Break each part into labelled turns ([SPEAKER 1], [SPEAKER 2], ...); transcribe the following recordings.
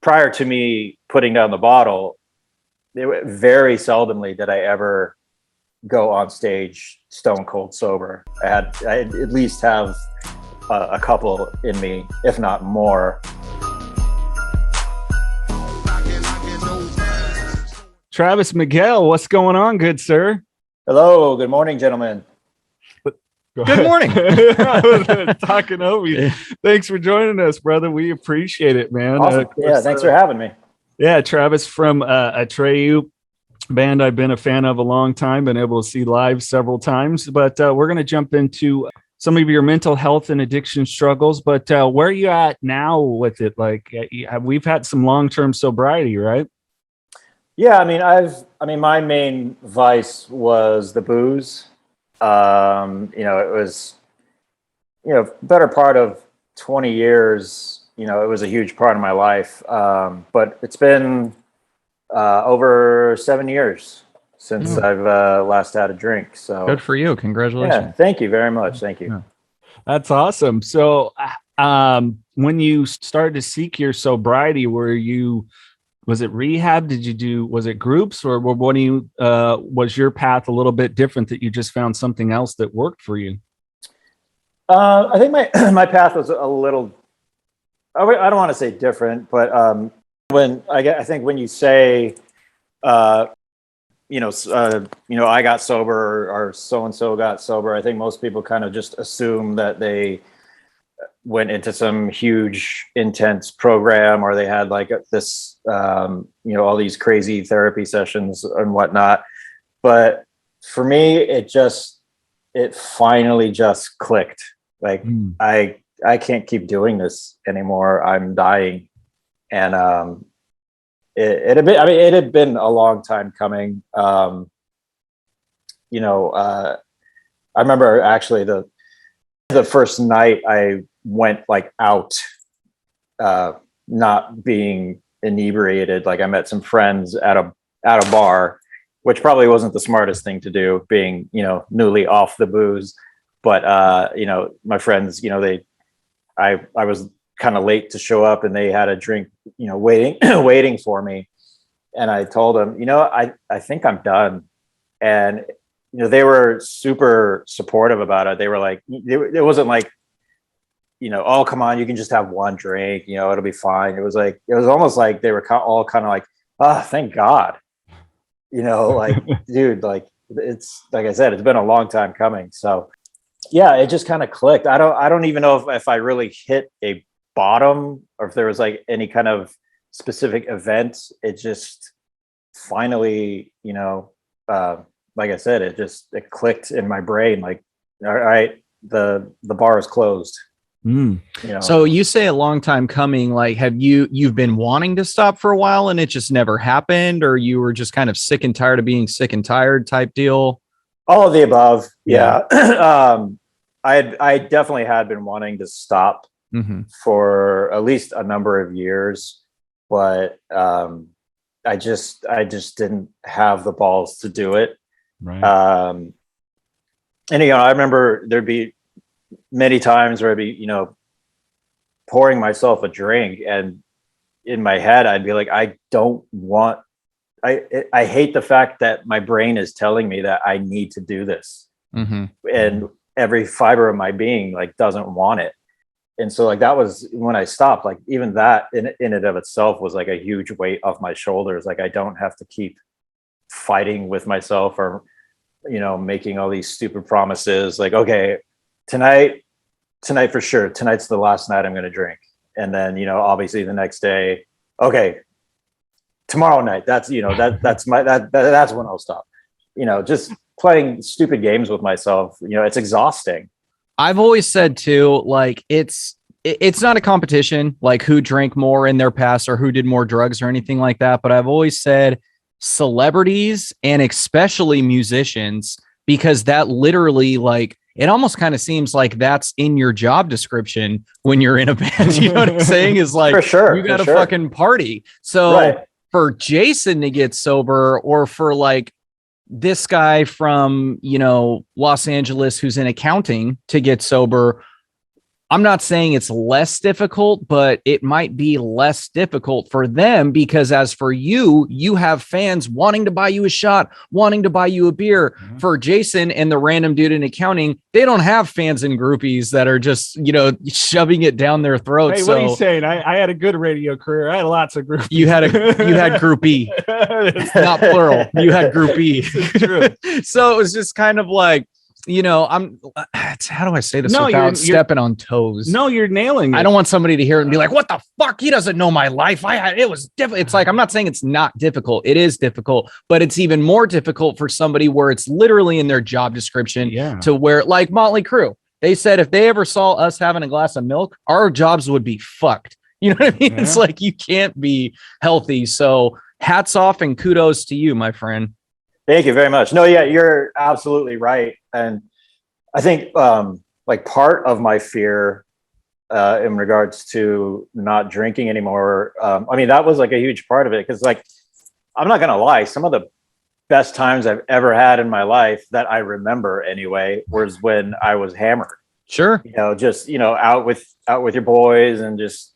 [SPEAKER 1] prior to me putting down the bottle, very seldomly did I ever go on stage stone cold sober. I at least have a couple in me, if not more.
[SPEAKER 2] Travis Miguel, what's going on, good sir?
[SPEAKER 1] Hello, good morning, gentlemen.
[SPEAKER 3] Good morning.
[SPEAKER 2] I was talking over you. Thanks for joining us, brother. We appreciate it, man.
[SPEAKER 1] Awesome. Thanks for having me.
[SPEAKER 2] Yeah, Travis from Atreyu, band I've been a fan of a long time, been able to see live several times. But we're going to jump into some of your mental health and addiction struggles. But where are you at now with it? Like, we've had some long-term sobriety, right?
[SPEAKER 1] Yeah, I mean, my main vice was the booze. It was, better part of 20 years, it was a huge part of my life. But it's been over 7 years since I've last had a drink. So
[SPEAKER 3] good for you. Congratulations.
[SPEAKER 1] Yeah, thank you very much. Thank you.
[SPEAKER 2] Yeah. That's awesome. So when you started to seek your sobriety, was it rehab? Was it groups, or was your path a little bit different, that you just found something else that worked for you?
[SPEAKER 1] I think my path was a little, I don't want to say different, but I think when you say, I got sober or so-and-so got sober, I think most people kind of just assume that they went into some huge intense program, or they had like this, all these crazy therapy sessions and whatnot. But for me, it finally just clicked. Like, I can't keep doing this anymore. I'm dying. And, it had been a long time coming. I remember actually the first night I went like out, not being inebriated. Like, I met some friends at a bar, which probably wasn't the smartest thing to do, being, newly off the booze. But, my friends, I was kind of late to show up, and they had a drink, waiting for me. And I told them, I think I'm done. And, they were super supportive about it. They were like, it wasn't like, oh, come on, you can just have one drink, it'll be fine. It was almost like they were all kind of like, oh, thank God, like, dude, like, it's like I said, it's been a long time coming. So yeah, it just kind of clicked. I don't even know if I really hit a bottom, or if there was like any kind of specific event. It just finally, like I said, it clicked in my brain. Like, all right, the bar is closed.
[SPEAKER 3] So you say a long time coming. Like, have you've been wanting to stop for a while and it just never happened, or you were just kind of sick and tired of being sick and tired type deal?
[SPEAKER 1] All of the above. Yeah. I definitely had been wanting to stop for at least a number of years, but I just didn't have the balls to do it.
[SPEAKER 2] Right.
[SPEAKER 1] And I remember there'd be many times where I'd be, pouring myself a drink, and in my head I'd be like, I hate the fact that my brain is telling me that I need to do this. And every fiber of my being like doesn't want it. And so like that was when I stopped. Like, even that in and of itself was like a huge weight off my shoulders. Like, I don't have to keep fighting with myself, or making all these stupid promises like, okay, tonight for sure, tonight's the last night I'm going to drink. And then, obviously the next day, okay, tomorrow night, that's when I'll stop. Just playing stupid games with myself. It's exhausting.
[SPEAKER 3] I've always said too, like, it's not a competition, like who drank more in their past or who did more drugs or anything like that. But I've always said celebrities, and especially musicians, because that literally, like, it almost kind of seems like that's in your job description when you're in a band. You know what I'm saying? Is like,
[SPEAKER 1] for sure,
[SPEAKER 3] you got to fucking party. So
[SPEAKER 1] right.
[SPEAKER 3] For Jason to get sober, or for like this guy from, Los Angeles who's in accounting to get sober, I'm not saying it's less difficult, but it might be less difficult for them because as for you, you have fans wanting to buy you a shot, wanting to buy you a beer.
[SPEAKER 2] Mhm.
[SPEAKER 3] For Jason and the random dude in accounting, they don't have fans and groupies that are just, shoving it down their throats.
[SPEAKER 2] Hey, what are you saying? I had a good radio career. I had lots of groupies.
[SPEAKER 3] You had groupie,
[SPEAKER 2] It's
[SPEAKER 3] not plural. You had groupie.
[SPEAKER 2] true.
[SPEAKER 3] So it was just kind of like, how do I say this
[SPEAKER 2] No,
[SPEAKER 3] without
[SPEAKER 2] you're
[SPEAKER 3] stepping on toes?
[SPEAKER 2] No, you're nailing it.
[SPEAKER 3] I don't want somebody to hear it and be like, what the fuck? He doesn't know my life. It was difficult. It's like, I'm not saying it's not difficult. It is difficult, but it's even more difficult for somebody where it's literally in their job description to where, like Motley Crue, they said if they ever saw us having a glass of milk, our jobs would be fucked. You know what I mean? Yeah. It's like, you can't be healthy. So hats off and kudos to you, my friend.
[SPEAKER 1] Thank you very much. No, yeah, you're absolutely right. And I think like part of my fear in regards to not drinking anymore, I mean, that was like a huge part of it. Cause like, I'm not going to lie, some of the best times I've ever had in my life that I remember anyway, was when I was hammered.
[SPEAKER 3] Sure.
[SPEAKER 1] Just, out with your boys and just,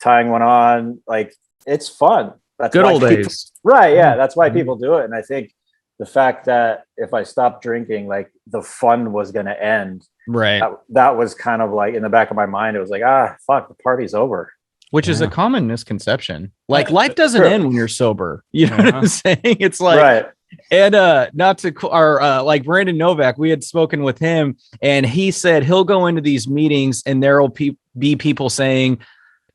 [SPEAKER 1] tying one on, like, it's fun. That's
[SPEAKER 3] good old days.
[SPEAKER 1] Right. Yeah. That's why people do it. And I think the fact that if I stopped drinking, like the fun was going to end.
[SPEAKER 3] Right.
[SPEAKER 1] That was kind of like in the back of my mind. It was like, fuck, the party's over.
[SPEAKER 3] Which is a common misconception. Like life doesn't end when you're sober. You know what I'm saying? It's like,
[SPEAKER 1] right.
[SPEAKER 3] And not to like Brandon Novak, we had spoken with him and he said he'll go into these meetings and there'll be people saying,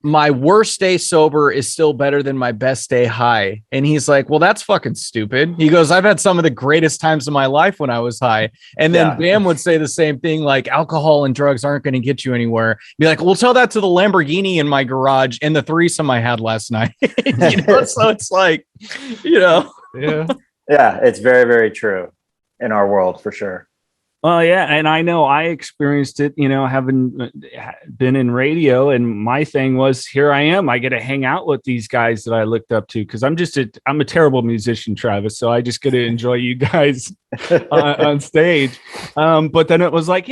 [SPEAKER 3] my worst day sober is still better than my best day high. And he's like, well, that's fucking stupid. He goes, I've had some of the greatest times of my life when I was high. And then Bam would say the same thing, like alcohol and drugs aren't going to get you anywhere. Be like, well, tell that to the Lamborghini in my garage and the threesome I had last night. So it's like,
[SPEAKER 2] Yeah.
[SPEAKER 1] Yeah, it's very, very true in our world for sure.
[SPEAKER 2] Well, yeah. And I know I experienced it, having been in radio. And my thing was, here I am. I get to hang out with these guys that I looked up to because I'm a terrible musician, Travis. So I just get to enjoy you guys on stage. But then it was like,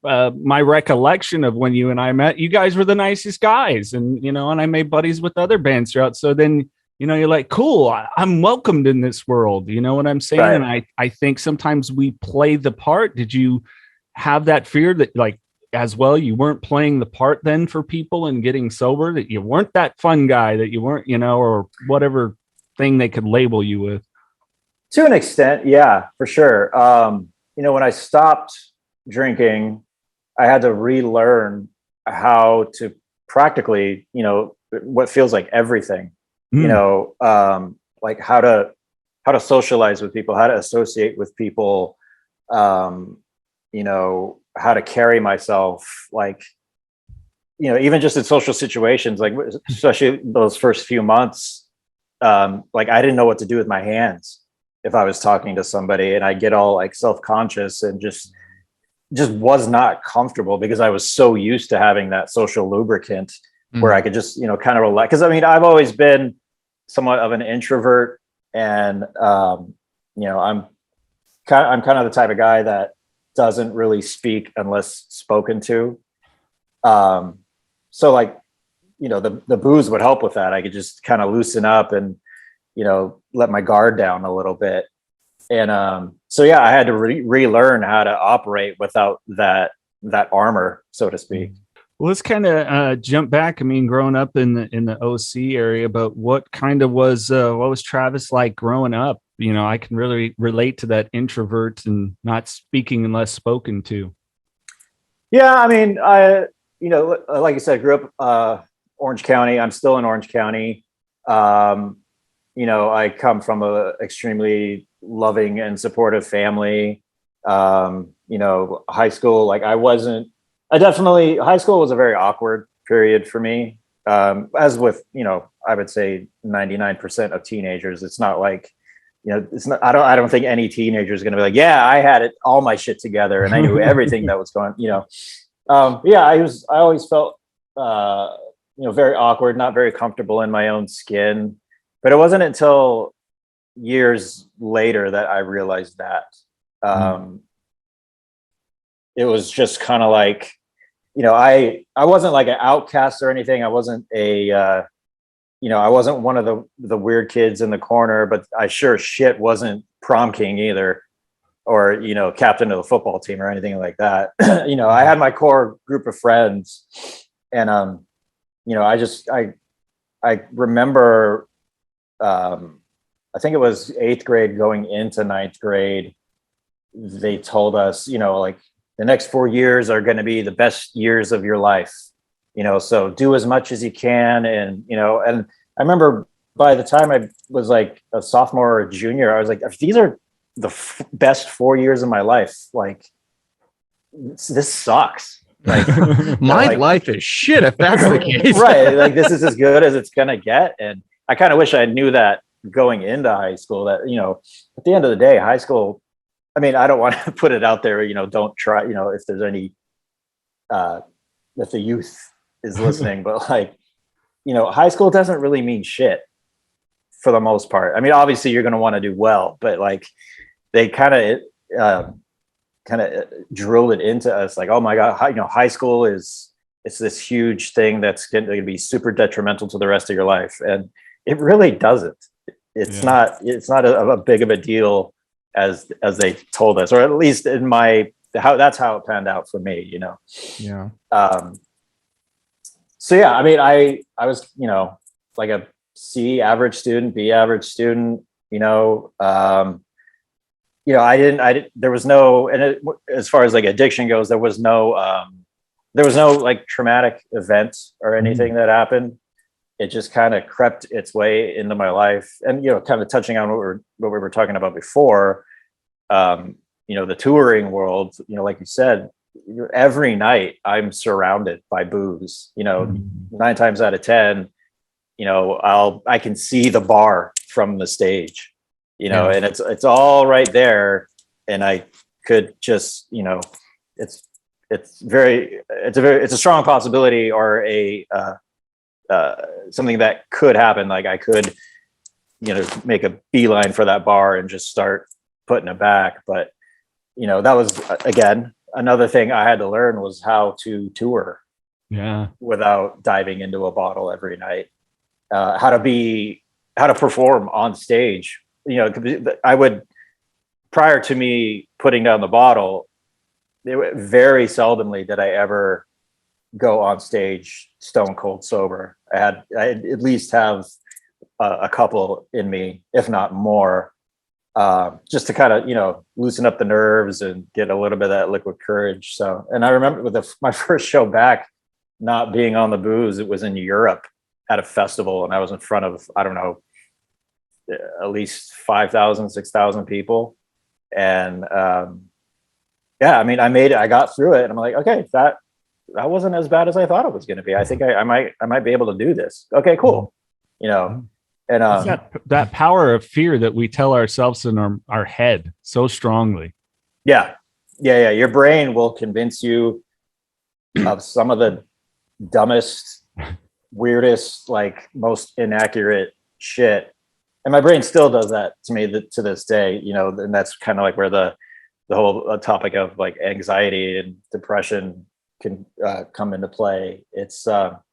[SPEAKER 2] my recollection of when you and I met, you guys were the nicest guys. And, and I made buddies with other bands throughout. So then, you're like, cool, I'm welcomed in this world. You know what I'm saying? Right. And I think sometimes we play the part. Did you have that fear that like, as well, you weren't playing the part then for people and getting sober, that you weren't that fun guy, that you weren't, or whatever thing they could label you with?
[SPEAKER 1] To an extent, yeah, for sure. When I stopped drinking, I had to relearn how to practically, what feels like everything. Like how to socialize with people, how to associate with people, how to carry myself, like, even just in social situations, like especially those first few months, like I didn't know what to do with my hands if I was talking to somebody, and I get all like self-conscious and just was not comfortable because I was so used to having that social lubricant where I could just, kind of relax. Cause I mean, I've always been somewhat of an introvert, and I'm kind of the type of guy that doesn't really speak unless spoken to. So like, the booze would help with that. I could just kind of loosen up and, let my guard down a little bit. And so yeah, I had to relearn how to operate without that armor, so to speak.
[SPEAKER 2] Well, let's kind of jump back. I mean, growing up in the OC area, but what kind of what was Travis like growing up? I can really relate to that introvert and not speaking unless spoken to. Yeah,
[SPEAKER 1] I mean, like you said, I grew up Orange County. I'm still in Orange County. I come from a extremely loving and supportive family. High school, like high school was a very awkward period for me. As with, I would say 99% of teenagers. It's not like, it's not, I don't think any teenager is going to be like, yeah, I had all my shit together and I knew everything that was going, I always felt, very awkward, not very comfortable in my own skin. But it wasn't until years later that I realized that. It was just kind of like, I wasn't like an outcast or anything. I wasn't I wasn't one of the weird kids in the corner, but I sure shit wasn't prom king either, or, captain of the football team or anything like that. I had my core group of friends, and, I remember, I think it was 8th grade going into 9th grade. They told us, like, the next 4 years are going to be the best years of your life, so do as much as you can. And, and I remember by the time I was like a sophomore or a junior, I was like, if these are the best 4 years of my life, like, this sucks. Like,
[SPEAKER 3] my life is shit if that's the case.
[SPEAKER 1] Right. Like, this is as good as it's going to get. And I kind of wish I knew that going into high school, that, at the end of the day, high school, I mean, I don't want to put it out there, don't try, if there's any, if the youth is listening, but like, high school doesn't really mean shit for the most part. I mean, obviously you're going to want to do well, but like, they kind of drilled it into us like, oh my God, high school it's this huge thing that's going to be super detrimental to the rest of your life. And it really doesn't. It's not a big of a deal as they told us, or at least in that's how it panned out for me,
[SPEAKER 3] Yeah.
[SPEAKER 1] So yeah, I mean, I was, like a C average student, B average student, I didn't, there was no, as far as like addiction goes, there was no like traumatic event or anything that happened. It just kind of crept its way into my life. And, kind of touching on what we were talking about before, the touring world, like you said, every night I'm surrounded by booze, 9 times out of 10, I can see the bar from the stage, and it's all right there. And I could just, it's a strong possibility, or something that could happen. Like, I could, make a beeline for that bar and just start putting it back. But, that was, again, another thing I had to learn, was how to tour without diving into a bottle every night, how to perform on stage. Prior to me putting down the bottle, very seldomly did I ever go on stage stone cold sober. I at least have a couple in me, if not more, just to kind of, loosen up the nerves and get a little bit of that liquid courage. So, and I remember with my first show back, not being on the booze, it was in Europe at a festival, and I was in front of, I don't know, at least 5,000, 6,000 people. And I mean, I got through it, and I'm like, okay, that wasn't as bad as I thought it was going to be. I think I might be able to do this. Okay, cool. And
[SPEAKER 2] that power of fear that we tell ourselves in our head so strongly.
[SPEAKER 1] Yeah. Your brain will convince you of some of the dumbest, weirdest, like, most inaccurate shit. And my brain still does that to me to this day, and that's kind of like where the whole topic of like anxiety and depression can come into play. It's our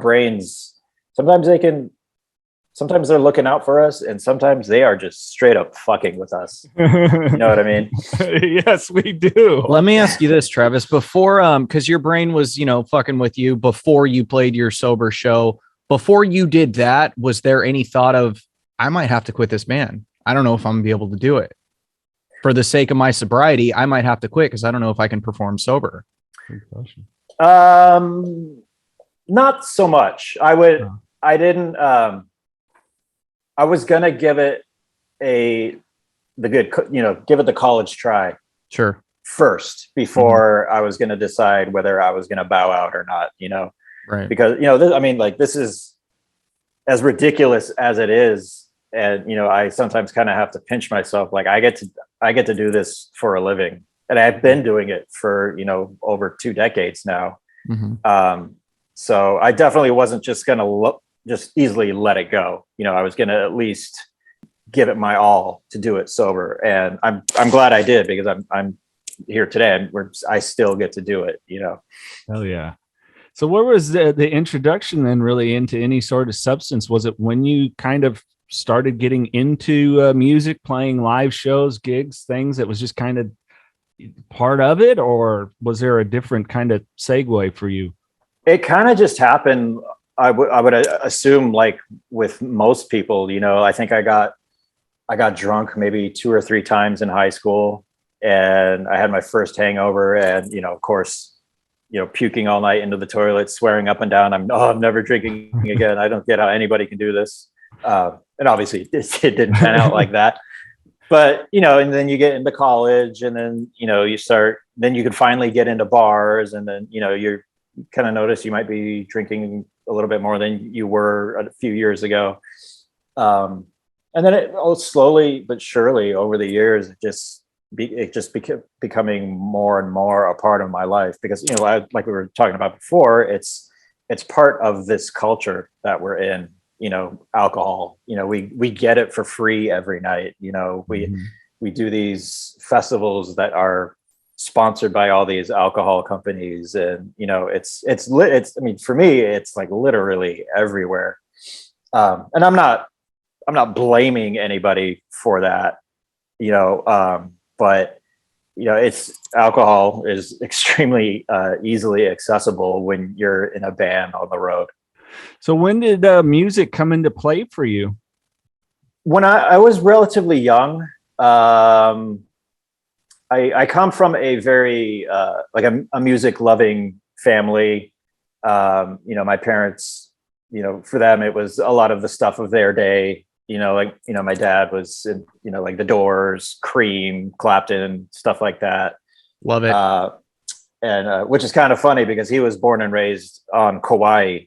[SPEAKER 1] brains, sometimes they're looking out for us, and sometimes they are just straight up fucking with us. You know what I mean?
[SPEAKER 2] Yes, we do.
[SPEAKER 3] Let me ask you this, Travis, before, cause your brain was, fucking with you before you played your sober show. Before you did that, was there any thought of, I might have to quit this band? I don't know if I'm gonna be able to do it. For the sake of my sobriety, I might have to quit because I don't know if I can perform sober.
[SPEAKER 2] Good question.
[SPEAKER 1] Not so much. I was gonna give it give it the college try.
[SPEAKER 3] Sure.
[SPEAKER 1] First, before I was gonna decide whether I was gonna bow out or not.
[SPEAKER 3] Right.
[SPEAKER 1] Because this is as ridiculous as it is. And, I sometimes kind of have to pinch myself. Like, I get to do this for a living, and I've been doing it for, over 2 decades now.
[SPEAKER 3] Mm-hmm.
[SPEAKER 1] So I definitely wasn't just going to just easily let it go. I was going to at least give it my all to do it sober. And I'm glad I did, because I'm here today, I still get to do it,
[SPEAKER 2] Hell yeah. So where was the introduction then really into any sort of substance? Was it when you kind of started getting into music, playing live shows, gigs, things that was just kind of part of it? Or was there a different kind of segue for you?
[SPEAKER 1] It kind of just happened. I would assume, like with most people, I think I got drunk maybe 2 or 3 times in high school, and I had my first hangover, and of course, puking all night into the toilet, swearing up and down, I'm never drinking again. I don't get how anybody can do this. And obviously it didn't pan out like that. But, and then you get into college, and then, then you can finally get into bars, and then, you kind of notice you might be drinking a little bit more than you were a few years ago. And then it slowly but surely over the years, it just became becoming more and more a part of my life, because, like we were talking about before, it's part of this culture that we're in, alcohol, we get it for free every night. We do these festivals that are sponsored by all these alcohol companies, and it's I mean, for me, it's like literally everywhere. And I'm not blaming anybody for that, but it's alcohol is extremely easily accessible when you're in a band on the road.
[SPEAKER 2] So when did music come into play for you?
[SPEAKER 1] When I was relatively young. I come from a very like a music loving family. My parents, for them, it was a lot of the stuff of their day. My dad was in, like the Doors, Cream, Clapton, stuff like that.
[SPEAKER 3] Love it.
[SPEAKER 1] And which is kind of funny because he was born and raised on Kauai.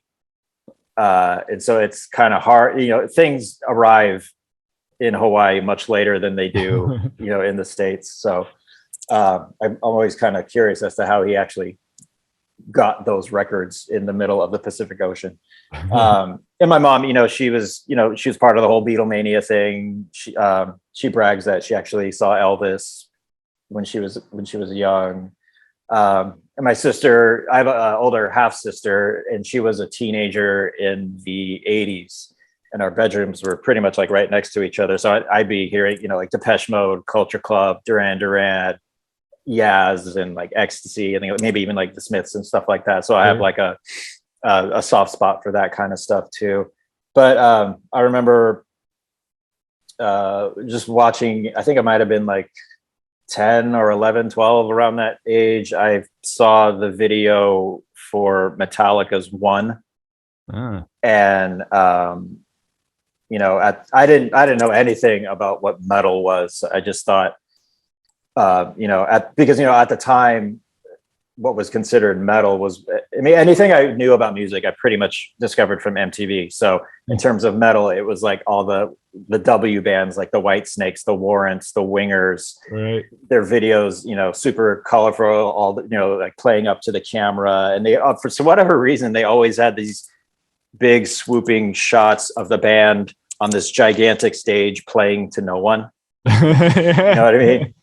[SPEAKER 1] And so it's kind of hard, things arrive in Hawaii much later than they do, in the States. So I'm always kind of curious as to how he actually got those records in the middle of the Pacific Ocean. And my mom, she was part of the whole Beatlemania thing. She brags that she actually saw Elvis when she was young. And my sister, I have an older half sister, and she was a teenager in the 80s. And our bedrooms were pretty much like right next to each other. So I'd be hearing, like Depeche Mode, Culture Club, Duran Duran, Yaz, and like Ecstasy, and maybe even like the Smiths and stuff like that. So I have like a soft spot for that kind of stuff too. But I remember just watching, I think I might have been like 10 or 11, 12, around that age. I saw the video for Metallica's One. And I didn't know anything about what metal was. I just thought, because at the time, what was considered metal was, anything I knew about music, I pretty much discovered from MTV. So in terms of metal, it was like all the W bands, like the White Snakes, the Warrants, the Wingers, right. Their videos, super colorful, all like playing up to the camera. And they, for whatever reason, they always had these big swooping shots of the band on this gigantic stage playing to no one. You know what I mean?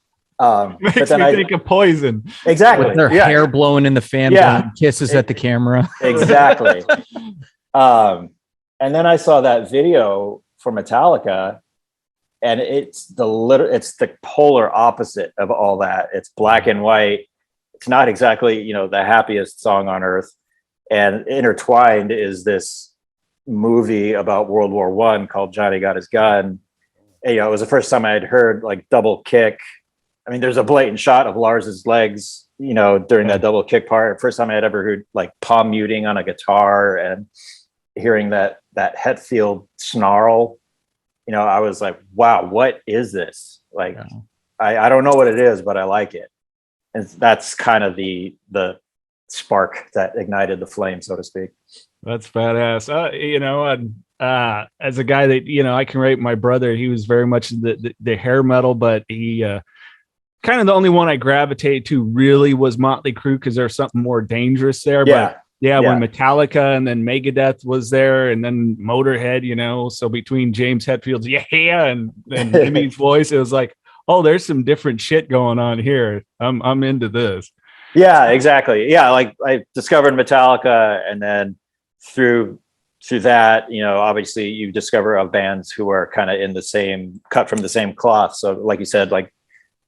[SPEAKER 2] Makes
[SPEAKER 1] but then
[SPEAKER 2] me think of Poison.
[SPEAKER 1] Exactly.
[SPEAKER 3] With their hair blowing in the fan, blowing kisses at the camera.
[SPEAKER 1] Exactly. And then I saw that video for Metallica, and it's the polar opposite of all that. It's black and white. It's not exactly, the happiest song on earth. And intertwined is this movie about World War I called Johnny Got His Gun. And, it was the first time I had heard like double kick. I mean, there's a blatant shot of Lars's legs, during that double kick part. First time I had ever heard like palm muting on a guitar, and hearing that Hetfield snarl, I was like, wow, what is this? Like, I don't know what it is, but I like it. And that's kind of the spark that ignited the flame, so to speak.
[SPEAKER 2] That's badass. As a guy that, I can rate my brother, he was very much the hair metal, but he, kind of the only one I gravitated to really was Motley Crue, because there's something more dangerous there. But when Metallica and then Megadeth was there, and then Motorhead, so between James Hetfield's and Jimmy's voice, it was like, oh, there's some different shit going on here. I'm into this.
[SPEAKER 1] Yeah, exactly. Yeah, like I discovered Metallica, and then through that, obviously you discover of bands who are kind of in the same cut from the same cloth. So like you said, like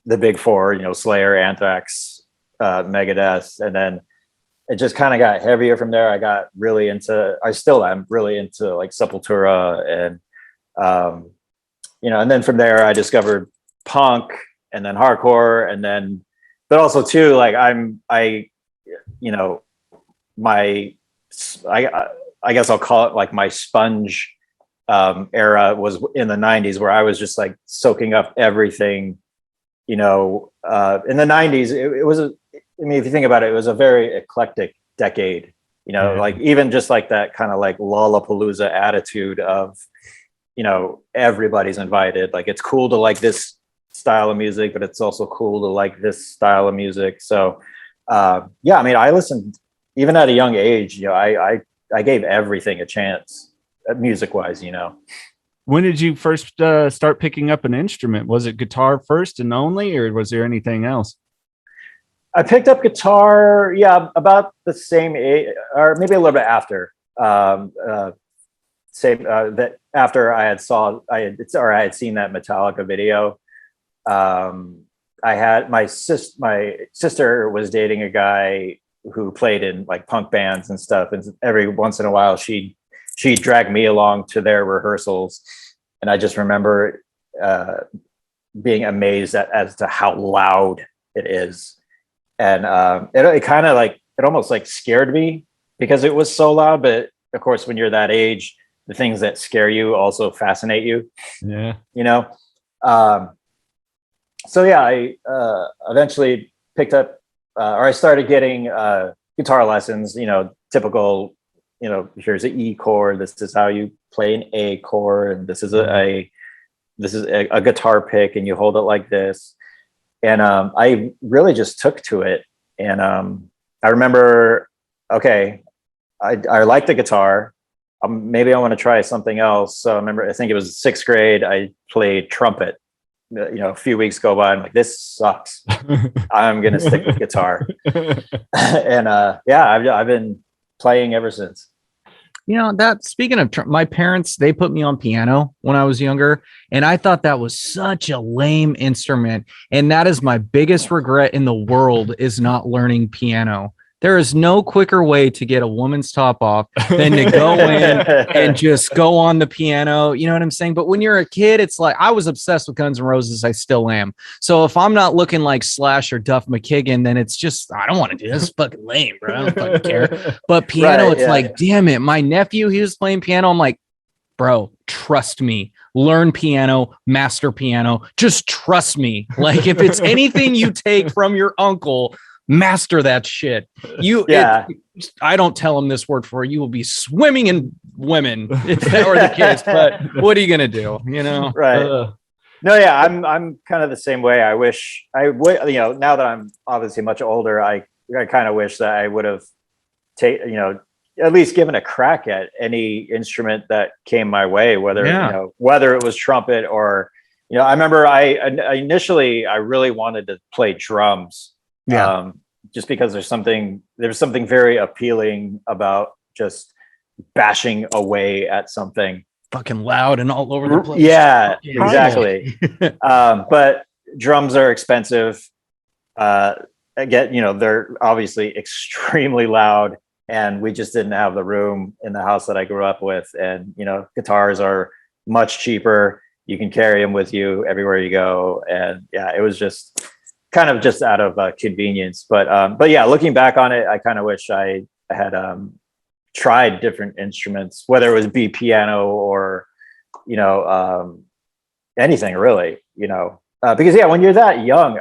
[SPEAKER 1] the big four, Slayer, Anthrax, Megadeth, and then it just kind of got heavier from there. I still am really into like Sepultura, and and then from there I discovered punk, and then hardcore, and then, but also too, like I guess I'll call it like my sponge era was in the 90s, where I was just like soaking up everything. In the 90s, it was if you think about it, it was a very eclectic decade, like even just like that kind of like Lollapalooza attitude of, everybody's invited. Like it's cool to like this style of music, but it's also cool to like this style of music. So I listened even at a young age. I gave everything a chance, music wise.
[SPEAKER 2] When did you first start picking up an instrument? Was it guitar first and only, or was there anything else?
[SPEAKER 1] I picked up guitar, about the same age, or maybe a little bit after. That after I had seen that Metallica video. I had my sister was dating a guy who played in like punk bands and stuff, and every once in a while she'd drag me along to their rehearsals, and I just remember being amazed as to how loud it is, and it kind of like, it almost like scared me because it was so loud. But of course, when you're that age, the things that scare you also fascinate you.
[SPEAKER 2] Yeah.
[SPEAKER 1] So yeah, I eventually picked up, or I started getting guitar lessons. Typical. Here's an E chord. This is how you play an A chord, and this is a guitar pick, and you hold it like this. And I really just took to it. And I remember, okay, I like the guitar. Maybe I want to try something else. So I think it was sixth grade. I played trumpet. A few weeks go by, I'm like, this sucks. I'm gonna stick with guitar. And I've been playing ever since.
[SPEAKER 3] That speaking of my parents, they put me on piano when I was younger, and I thought that was such a lame instrument. And that is my biggest regret in the world, is not learning piano. There is no quicker way to get a woman's top off than to go in and just go on the piano. You know what I'm saying? But when you're a kid, it's like, I was obsessed with Guns N' Roses. I still am. So if I'm not looking like Slash or Duff McKagan, then it's just, I don't want to do this. It's fucking lame, bro. I don't fucking care. But piano, it's like, damn it. My nephew, he was playing piano. I'm like, bro, trust me. Learn piano, master piano. Just trust me. Like, if it's anything you take from your uncle, master that shit. I don't tell him this word for you. Will be swimming in women if that were the case. But what are you gonna do?
[SPEAKER 1] Right. No, yeah, I'm kind of the same way. I wish I would. Now that I'm obviously much older, I kind of wish that I would have at least given a crack at any instrument that came my way, whether it was trumpet or I remember I initially really wanted to play drums. Just because there's something very appealing about just bashing away at something
[SPEAKER 3] fucking loud and all over the place.
[SPEAKER 1] Yeah, exactly. But drums are expensive. Again, they're obviously extremely loud, and we just didn't have the room in the house that I grew up with. And guitars are much cheaper. You can carry them with you everywhere you go. And it was just kind of just out of convenience, but yeah, looking back on it, I kind of wish I had tried different instruments, whether it was piano or anything really, because when you're that young,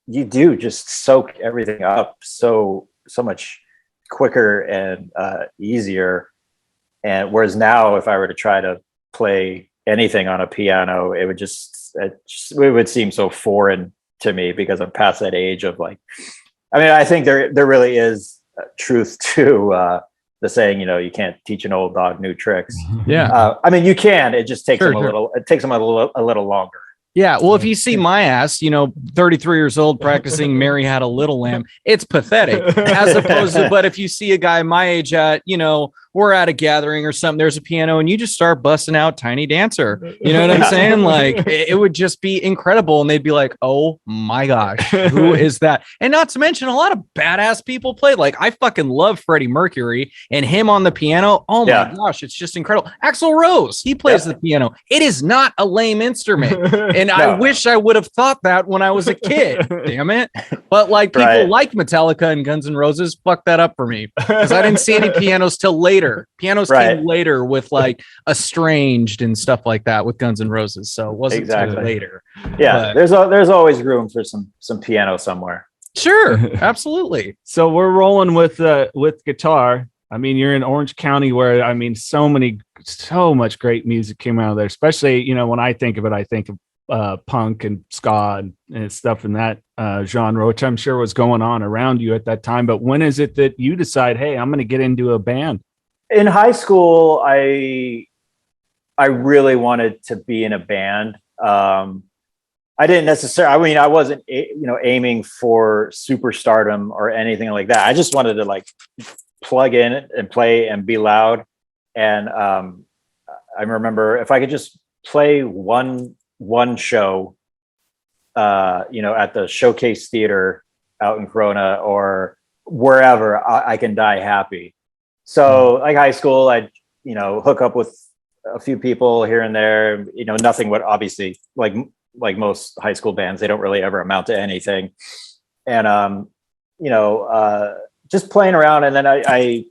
[SPEAKER 1] you do just soak everything up so much quicker and easier. And whereas now, if I were to try to play anything on a piano, it would seem so foreign to me, because I'm past that age of like, I think there really is truth to the saying, you can't teach an old dog new tricks.
[SPEAKER 3] Yeah.
[SPEAKER 1] You can, it just takes them a little longer.
[SPEAKER 3] Yeah, well, if you see my ass, 33 years old practicing Mary Had a Little Lamb, it's pathetic. As opposed to, but if you see a guy my age at, we're at a gathering or something, there's a piano and you just start busting out Tiny Dancer. You know what I'm saying? Like it would just be incredible. And they'd be like, oh my gosh, who is that? And not to mention a lot of badass people played. Like I fucking love Freddie Mercury and him on the piano. Oh my gosh, it's just incredible. Axl Rose, he plays the piano. It is not a lame instrument. And I wish I would have thought that when I was a kid, damn it. But like people like Metallica and Guns N' Roses fucked that up for me because I didn't see any pianos till later. Pianos came later with like Estranged and stuff like that with Guns N' Roses. So it wasn't till later.
[SPEAKER 1] Yeah, but there's always room for some piano somewhere.
[SPEAKER 3] Sure, absolutely.
[SPEAKER 2] So we're rolling with guitar. I mean, you're in Orange County where, I mean, so much great music came out of there, especially, when I think of it, I think of punk and ska and stuff in that genre, which I'm sure was going on around you at that time. But when is it that you decide, hey, I'm going to get into a band?
[SPEAKER 1] In high school, I really wanted to be in a band. I didn't necessarily, I mean, I wasn't, aiming for superstardom or anything like that. I just wanted to like plug in and play and be loud. And I remember if I could just play one show, at the Showcase Theater out in Corona or wherever, I can die happy. So like high school, I'd, hook up with a few people here and there, nothing would obviously like most high school bands, they don't really ever amount to anything. And, just playing around. And then I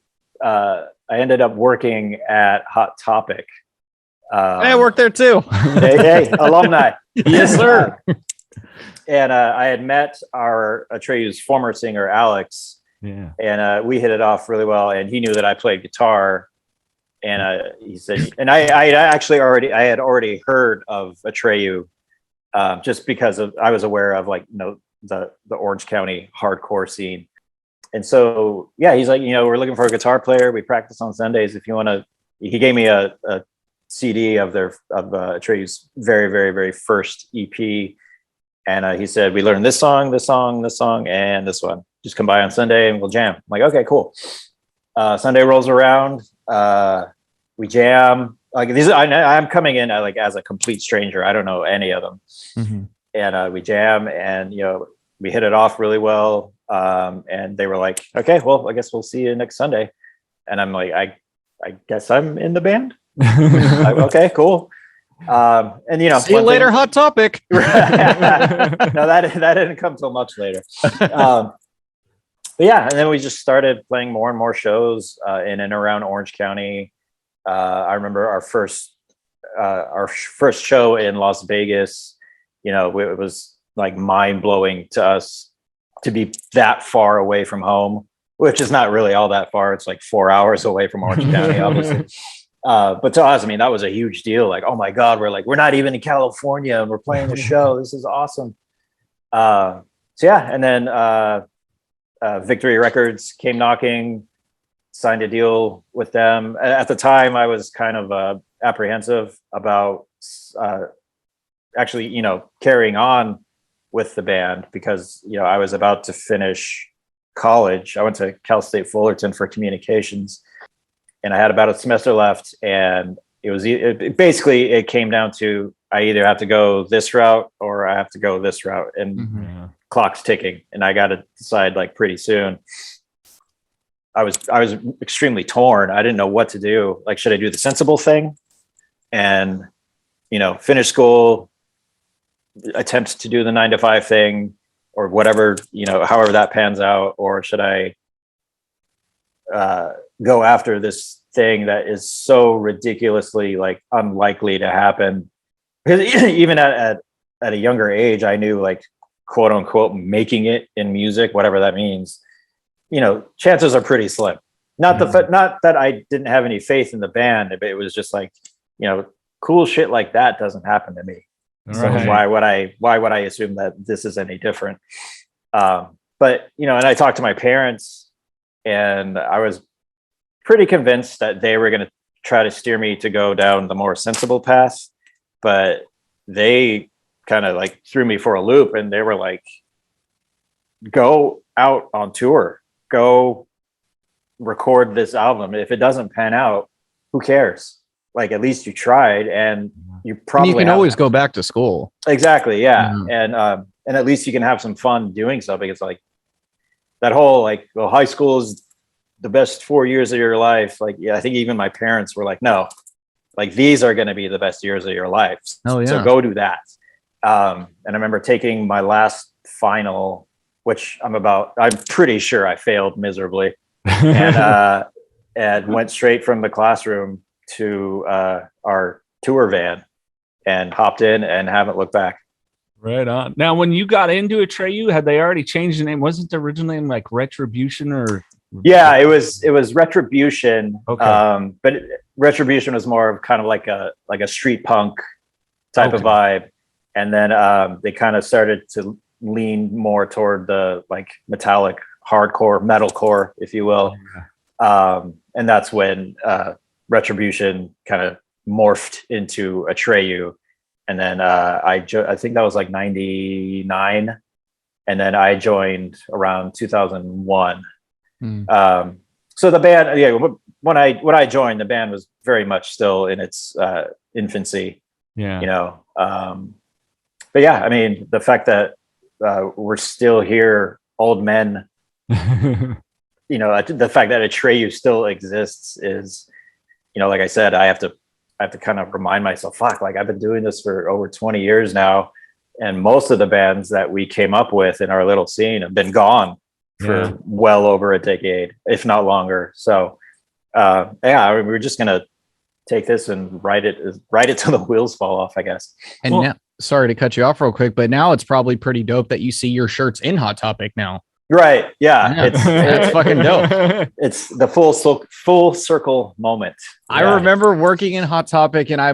[SPEAKER 1] ended up working at Hot Topic.
[SPEAKER 3] I worked there too.
[SPEAKER 1] hey, alumni.
[SPEAKER 3] Yes, sir.
[SPEAKER 1] And I had met our Atreyu's former singer, Alex.
[SPEAKER 2] Yeah.
[SPEAKER 1] And we hit it off really well. And he knew that I played guitar. And he said, and I had already heard of Atreyu just because I was aware of the Orange County hardcore scene. And so, he's like, we're looking for a guitar player. We practice on Sundays. If you want to, he gave me a CD of Atreyu's very, very, very first EP. And he said, we learned this song, and this one. Just come by on Sunday and we'll jam. I'm like, okay, cool. Sunday rolls around. We jam. Like these, I'm coming in as a complete stranger. I don't know any of them.
[SPEAKER 2] Mm-hmm.
[SPEAKER 1] And we jam and, we hit it off really well. And they were like, okay, well, I guess we'll see you next Sunday. And I'm like, I guess I'm in the band. Okay, cool. And
[SPEAKER 3] see you later, Hot Topic.
[SPEAKER 1] No, that didn't come till much later. But and then we just started playing more and more shows in and around Orange County. I remember our first show in Las Vegas. It was like mind blowing to us to be that far away from home, which is not really all that far. It's like 4 hours away from Orange County, obviously. But to us, I mean, that was a huge deal. Like, oh my God, we're not even in California and we're playing the show. This is awesome. And then Victory Records came knocking, signed a deal with them. At the time, I was kind of apprehensive about actually, carrying on with the band because, I was about to finish college. I went to Cal State Fullerton for communications. And I had about a semester left, and it came down to I either have to go this route or I have to go this route, and clock's ticking, and I got to decide pretty soon. I was extremely torn. I didn't know what to do. Like, should I do the sensible thing and finish school, attempt to do the 9-to-5 thing, or whatever however that pans out, or should I go after this thing that is so ridiculously unlikely to happen? Because even at a younger age, I knew quote unquote making it in music, whatever that means, chances are pretty slim. Not that I didn't have any faith in the band, but it was just cool shit like that doesn't happen to me. Right. So why would I assume that this is any different? But and I talked to my parents, and I was pretty convinced that they were going to try to steer me to go down the more sensible path, but they kind of like threw me for a loop, and they were like, go out on tour, go record this album. If it doesn't pan out, who cares? Like, at least you tried, and you probably
[SPEAKER 3] you can always go back to school.
[SPEAKER 1] Exactly. Yeah. And at least you can have some fun doing something. It's like that whole, like, well, high school is the best 4 years of your life. Like, yeah, I think even my parents were like, no, like, these are going to be the best years of your life.
[SPEAKER 3] Oh, yeah.
[SPEAKER 1] So go do that. And I remember taking my last final, which I'm pretty sure I failed miserably, and went straight from the classroom to our tour van and hopped in and haven't looked back.
[SPEAKER 2] Right on. Now, when you got into Atreyu, had they already changed the name? Wasn't the original name like Retribution or?
[SPEAKER 1] Yeah, it was Retribution.
[SPEAKER 2] Okay.
[SPEAKER 1] But Retribution was more of kind of like a street punk type of vibe. And then they kind of started to lean more toward the like metallic hardcore, metalcore, if you will. And that's when Retribution kind of morphed into Atreyu. And then I think that was like 99. And then I joined around 2001. So the band, when I joined, the band was very much still in its infancy. Yeah. You know, but yeah, I mean, the fact that we're still here, old men, you know, the fact that Atreyu still exists is, you know, like I said, I have to kind of remind myself, fuck, like, I've been doing this for over 20 years now. And most of the bands that we came up with in our little scene have been gone for well over a decade, if not longer. So, we're just going to take this and ride it till the wheels fall off, I guess.
[SPEAKER 3] And now, sorry to cut you off real quick, but now it's probably pretty dope that you see your shirts in Hot Topic now.
[SPEAKER 1] Right. Yeah.
[SPEAKER 3] It's fucking dope.
[SPEAKER 1] It's the full circle moment.
[SPEAKER 3] I remember working in Hot Topic, and I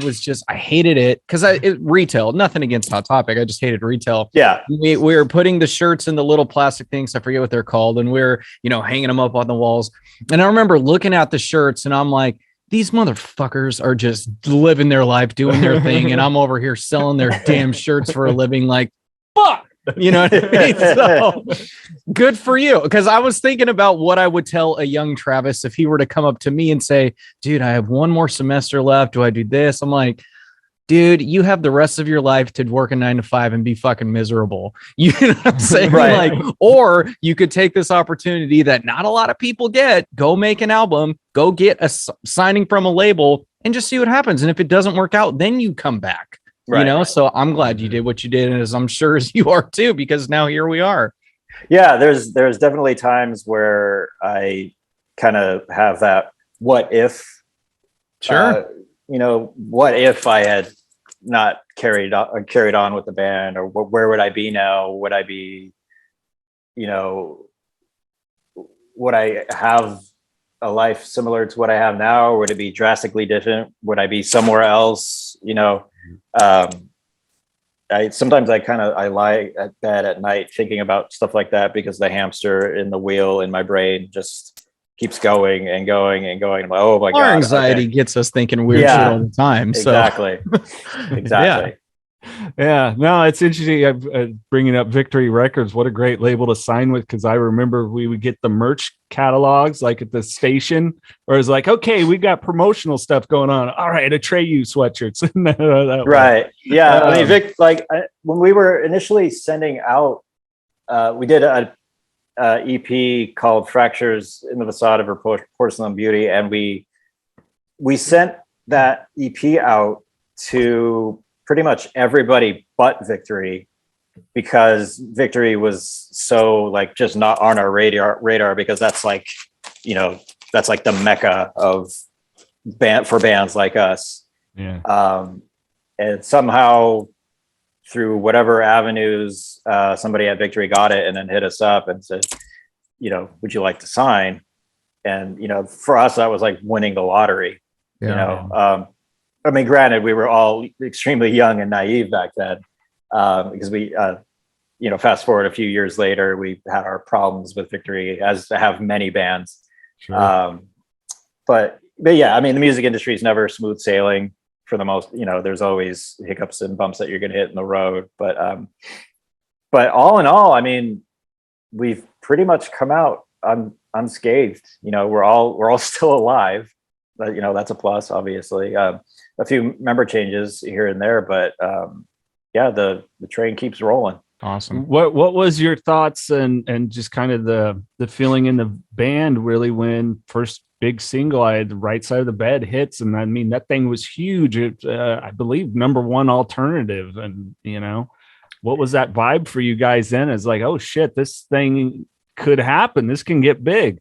[SPEAKER 3] hated it because retail, nothing against Hot Topic. I just hated retail. Yeah. We were putting the shirts in the little plastic things. I forget what they're called. And we're, hanging them up on the walls. And I remember looking at the shirts, and I'm like, these motherfuckers are just living their life, doing their thing. And I'm over here selling their damn shirts for a living. Like, fuck. You know what I mean? So good for you. Because I was thinking about what I would tell a young Travis if he were to come up to me and say, dude, I have one more semester left. Do I do this? I'm like, dude, you have the rest of your life to work a 9 to 5 and be fucking miserable. You know what I'm saying?
[SPEAKER 1] Right.
[SPEAKER 3] Like, or you could take this opportunity that not a lot of people get, go make an album, go get a signing from a label, and just see what happens. And if it doesn't work out, then you come back. Right. So I'm glad you did what you did, and as I'm sure as you are too, because now here we are.
[SPEAKER 1] Yeah, there's definitely times where I kind of have that what if.
[SPEAKER 3] Sure.
[SPEAKER 1] What if I had not carried on with the band, or where would I be now? Would I be, would I have a life similar to what I have now, or would it be drastically different? Would I be somewhere else? Sometimes I lie at bed at night thinking about stuff like that, because the hamster in the wheel in my brain just keeps going and going and going. I'm like, oh my God.
[SPEAKER 3] Our anxiety gets us thinking weird shit all the time.
[SPEAKER 1] Exactly. Exactly.
[SPEAKER 2] Yeah, no, it's interesting. I'm bringing up Victory Records. What a great label to sign with, because I remember we would get the merch catalogs like at the station, where it's like, okay, we got promotional stuff going on. All right, Atreyu sweatshirts.
[SPEAKER 1] Right. Yeah. I mean, Vic, when we were initially sending out, we did a EP called Fractures in the Facade of Her Porcelain Beauty, and we sent that EP out to pretty much everybody but Victory, because Victory was so just not on our radar, because that's that's like the mecca of for bands like us.
[SPEAKER 2] Yeah.
[SPEAKER 1] And somehow through whatever avenues, somebody at Victory got it and then hit us up and said, would you like to sign? And, for us, that was like winning the lottery. I mean, granted, we were all extremely young and naive back then, because we, fast forward a few years later, we had our problems with Victory, as have many bands.
[SPEAKER 2] Sure.
[SPEAKER 1] But yeah, I mean, the music industry is never smooth sailing for the most, there's always hiccups and bumps that you're going to hit in the road. But all in all, I mean, we've pretty much come out unscathed. We're all still alive, but that's a plus, obviously. A few member changes here and there, but yeah, the train keeps rolling.
[SPEAKER 3] Awesome.
[SPEAKER 2] What was your thoughts and just kind of the feeling in the band really when first big single, I had the Right Side of the Bed hits, and I mean that thing was huge. It, I believe #1 alternative, and what was that vibe for you guys then? It's like, oh shit, this thing could happen. This can get big.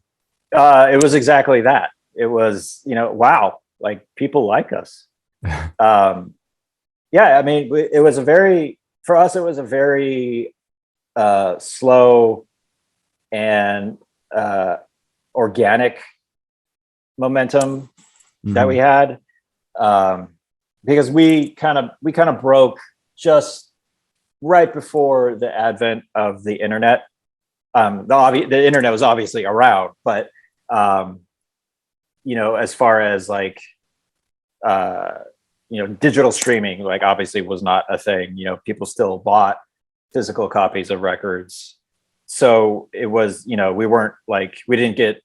[SPEAKER 1] It was exactly that. It was, wow, like people like us. Yeah, I mean, it was for us, it was a very slow and organic momentum that we had, because we kind of broke just right before the advent of the internet. The internet was obviously around, but as far as like digital streaming, like obviously was not a thing. People still bought physical copies of records. So it was, we weren't like, we didn't get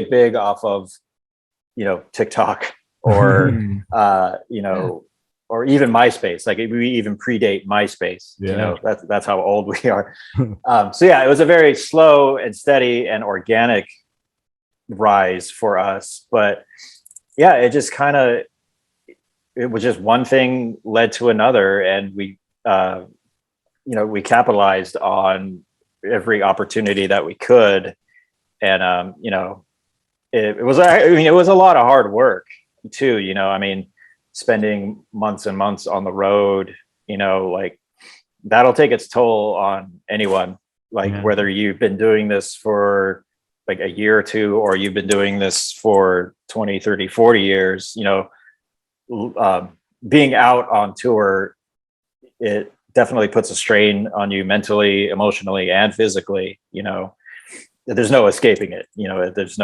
[SPEAKER 1] big off of, TikTok or, or even MySpace. Like we even predate MySpace.
[SPEAKER 2] Yeah.
[SPEAKER 1] That's how old we are. So yeah, it was a very slow and steady and organic rise for us. But yeah, it just it was just one thing led to another, and we capitalized on every opportunity that we could. And, it was a lot of hard work too, I mean, spending months and months on the road, like that'll take its toll on anyone, like whether you've been doing this for like a year or two, or you've been doing this for 20, 30, 40 years, being out on tour, it definitely puts a strain on you mentally, emotionally, and physically. There's no escaping it. There's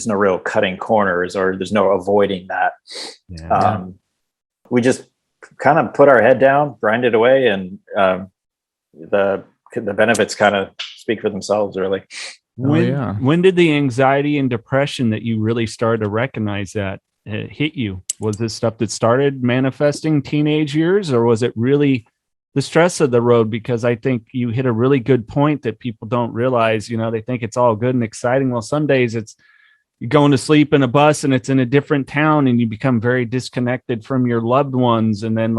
[SPEAKER 1] no real cutting corners, or there's no avoiding that. We just kind of put our head down, grind it away, and the benefits kind of speak for themselves, really.
[SPEAKER 2] When did the anxiety and depression that you really started to recognize that hit you? Was this stuff that started manifesting teenage years, or was it really the stress of the road? Because I think you hit a really good point that people don't realize. They think it's all good and exciting. Well, some days it's you're going to sleep in a bus and it's in a different town, and you become very disconnected from your loved ones. And then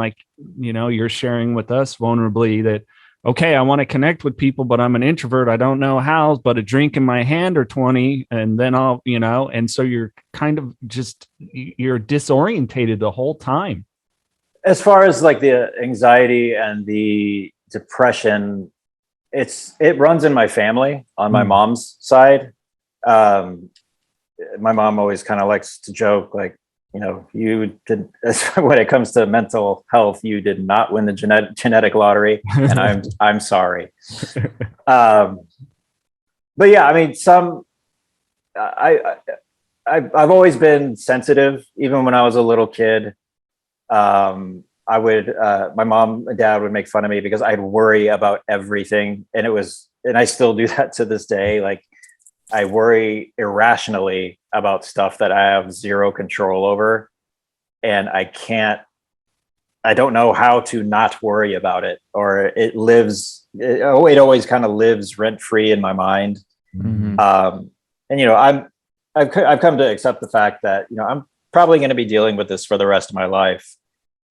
[SPEAKER 2] you're sharing with us vulnerably that, okay, I want to connect with people, but I'm an introvert. I don't know how, but a drink in my hand or 20, and then I'll, and so you're kind of you're disorientated the whole time.
[SPEAKER 1] As far as like the anxiety and the depression, it runs in my family on my mom's side. My mom always kind of likes to joke, like, you did, when it comes to mental health, you did not win the genetic lottery, and I'm sorry. But yeah, I mean, I've always been sensitive, even when I was a little kid. I would, my mom and dad would make fun of me because I'd worry about everything, and I still do that to this day. Like, I worry irrationally about stuff that I have zero control over, and I don't know how to not worry about it, or it always kind of lives rent free in my mind.
[SPEAKER 3] Mm-hmm.
[SPEAKER 1] And I've come to accept the fact that I'm probably going to be dealing with this for the rest of my life,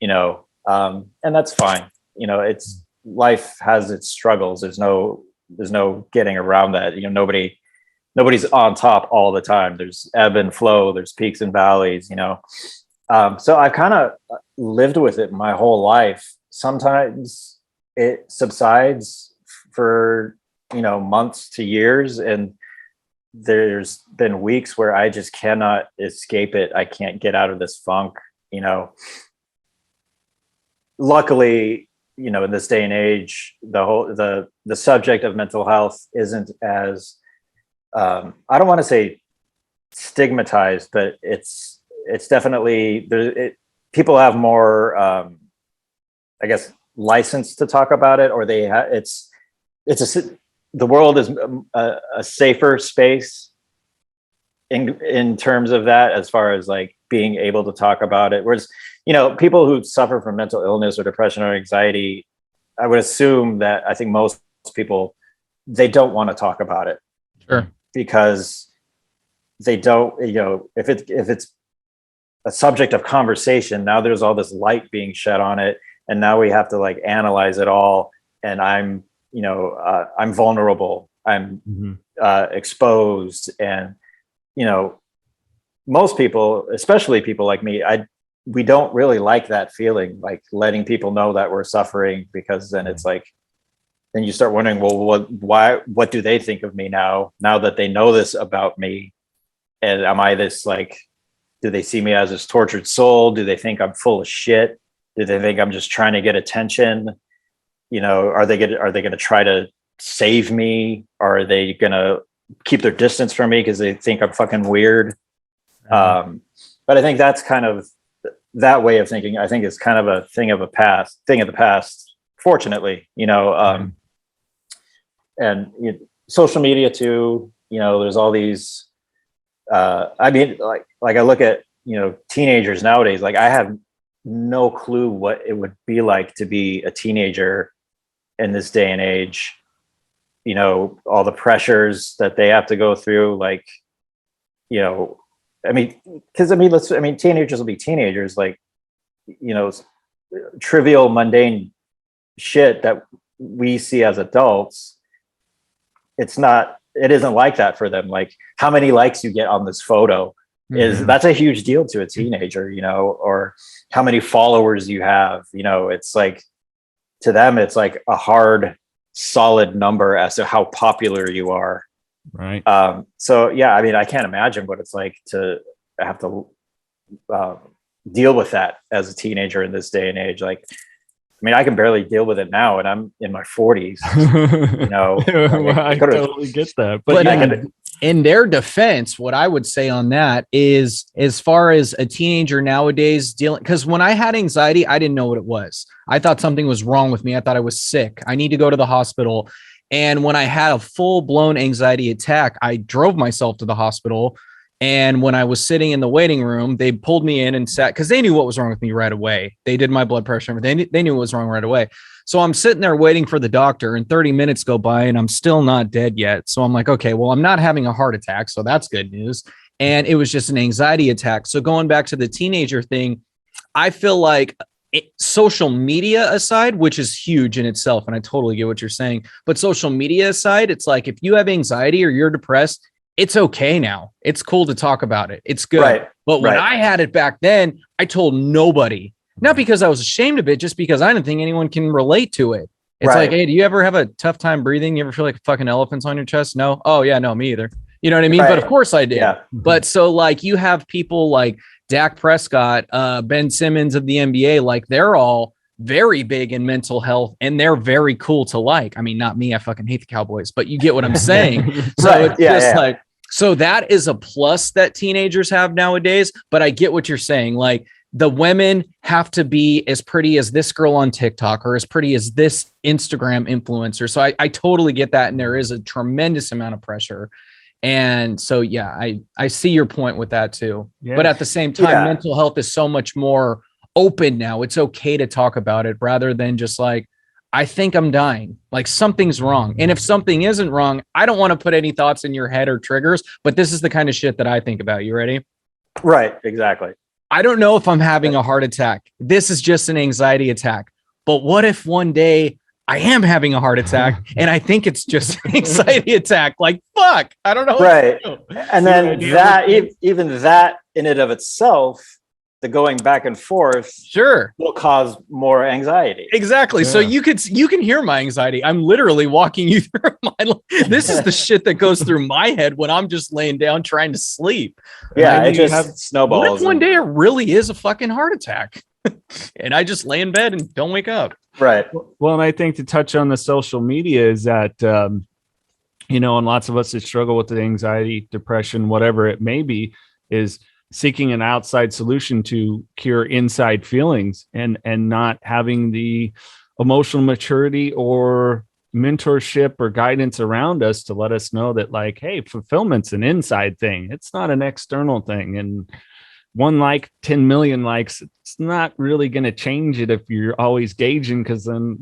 [SPEAKER 1] and that's fine. Life has its struggles. There's no getting around that. Nobody's on top all the time. There's ebb and flow. There's peaks and valleys, So I kind of lived with it my whole life. Sometimes it subsides for, months to years. And there's been weeks where I just cannot escape it. I can't get out of this funk, Luckily, in this day and age, the subject of mental health isn't as, I don't want to say stigmatized, but it's definitely people have more, I guess, license to talk about it, or the world is a safer space in terms of that, as far as like being able to talk about it. Whereas, people who suffer from mental illness or depression or anxiety, I would assume that I think most people, they don't want to talk about it.
[SPEAKER 3] Sure.
[SPEAKER 1] Because they don't, if it's a subject of conversation, now there's all this light being shed on it, and now we have to like analyze it all. And I'm vulnerable, I'm exposed, and most people, especially people like me, we don't really like that feeling, like letting people know that we're suffering, because then it's like, then you start wondering, well, what do they think of me now that they know this about me? And am I this, like, do they see me as this tortured soul? Do they think I'm full of shit? Do they think I'm just trying to get attention? Are they going to try to save me? Or are they going to keep their distance from me because they think I'm fucking weird? But I think that's kind of, that way of thinking, I think, is kind of a thing of the past, fortunately, and social media too, there's all these, I mean, like I look at, teenagers nowadays, like I have no clue what it would be like to be a teenager in this day and age. All the pressures that they have to go through, like, teenagers will be teenagers, like, trivial, mundane shit that we see as adults. It isn't like that for them. Like, how many likes you get on this photo that's a huge deal to a teenager, or how many followers you have. It's like, to them, it's like a hard, solid number as to how popular you are.
[SPEAKER 2] Right.
[SPEAKER 1] So yeah, I mean, I can't imagine what it's like to have to deal with that as a teenager in this day and age. Like, I mean, I can barely deal with it now, and I'm in my 40s.
[SPEAKER 2] I totally get that. But
[SPEAKER 3] in their defense, what I would say on that is, as far as a teenager nowadays dealing, because when I had anxiety, I didn't know what it was. I thought something was wrong with me. I thought I was sick. I need to go to the hospital. And when I had a full-blown anxiety attack, I drove myself to the hospital. And when I was sitting in the waiting room, they pulled me in and sat, because they knew what was wrong with me right away. They did my blood pressure. They knew what was wrong right away. So I'm sitting there waiting for the doctor, and 30 minutes go by and I'm still not dead yet. So I'm like, okay, well, I'm not having a heart attack. So that's good news. And it was just an anxiety attack. So going back to the teenager thing, I feel like social media aside, which is huge in itself, and I totally get what you're saying, but social media aside, it's like, if you have anxiety or you're depressed, it's okay now. It's cool to talk about it. It's good.
[SPEAKER 1] Right.
[SPEAKER 3] But when I had it back then, I told nobody, not because I was ashamed of it, just because I didn't think anyone can relate to it. It's like, hey, do you ever have a tough time breathing? You ever feel like fucking elephants on your chest? No. Oh yeah, no, me either. You know what I mean? But of course I did.
[SPEAKER 1] Yeah.
[SPEAKER 3] But so like, you have people like Dak Prescott, Ben Simmons of the NBA, like they're all very big in mental health, and they're very cool to like. I mean, not me. I fucking hate the Cowboys, but you get what I'm saying. So it's just like, so that is a plus that teenagers have nowadays. But I get what you're saying. Like, the women have to be as pretty as this girl on TikTok or as pretty as this Instagram influencer. So I totally get that. And there is a tremendous amount of pressure. And so, yeah, I see your point with that too. Yeah. But at the same time, mental health is so much more open now. It's okay to talk about it rather than just like, I think I'm dying, like something's wrong. And if something isn't wrong, I don't want to put any thoughts in your head or triggers, but this is the kind of shit that I think about. You ready?
[SPEAKER 1] Right. Exactly.
[SPEAKER 3] I don't know if I'm having a heart attack. This is just an anxiety attack. But what if one day I am having a heart attack and I think it's just an anxiety attack? Like, fuck, I don't know.
[SPEAKER 1] Right. And then even that in and of itself, the going back and forth will cause more anxiety.
[SPEAKER 3] Exactly. Yeah. So you can hear my anxiety. I'm literally walking you through this is the shit that goes through my head when I'm just laying down trying to sleep.
[SPEAKER 1] Yeah, it just snowballs.
[SPEAKER 3] What if one day it really is a fucking heart attack and I just lay in bed and don't wake up?
[SPEAKER 1] Right.
[SPEAKER 2] Well, and I think to touch on the social media is that, and lots of us that struggle with the anxiety, depression, whatever it may be, is seeking an outside solution to cure inside feelings, and not having the emotional maturity or mentorship or guidance around us to let us know that, like, hey, fulfillment's an inside thing. It's not an external thing. And 1 like, 10 million likes, it's not really going to change it if you're always gauging, because then,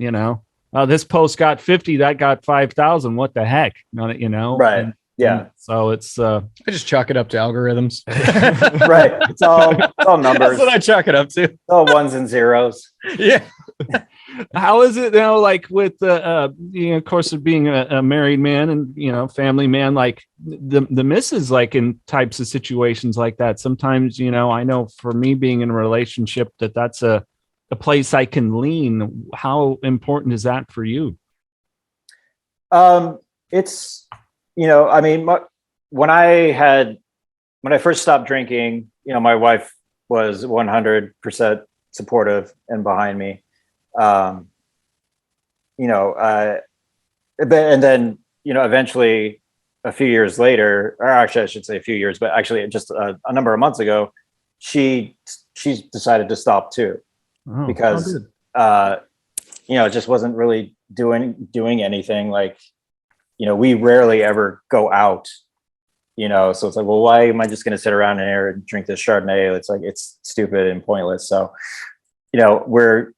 [SPEAKER 2] this post got 50, that got 5,000. What the heck? Right.
[SPEAKER 1] And, yeah.
[SPEAKER 2] So it's
[SPEAKER 3] I just chalk it up to algorithms.
[SPEAKER 1] Right. It's all numbers.
[SPEAKER 3] That's what I chalk it up to.
[SPEAKER 1] It's all ones and zeros.
[SPEAKER 3] Yeah.
[SPEAKER 2] How is it now, like with of course, of being a married man and family man, like the misses, like in types of situations like that, sometimes I know for me being in a relationship that's a place I can lean. How important is that for you?
[SPEAKER 1] It's when I first stopped drinking, my wife was 100% supportive and behind me. And then, eventually a few years later, or actually I should say a few years, but actually just a number of months ago, she decided to stop too, because, it just wasn't really doing anything. Like, we rarely ever go out, so it's like, well, why am I just going to sit around in here and drink this Chardonnay? It's like, it's stupid and pointless. So, we're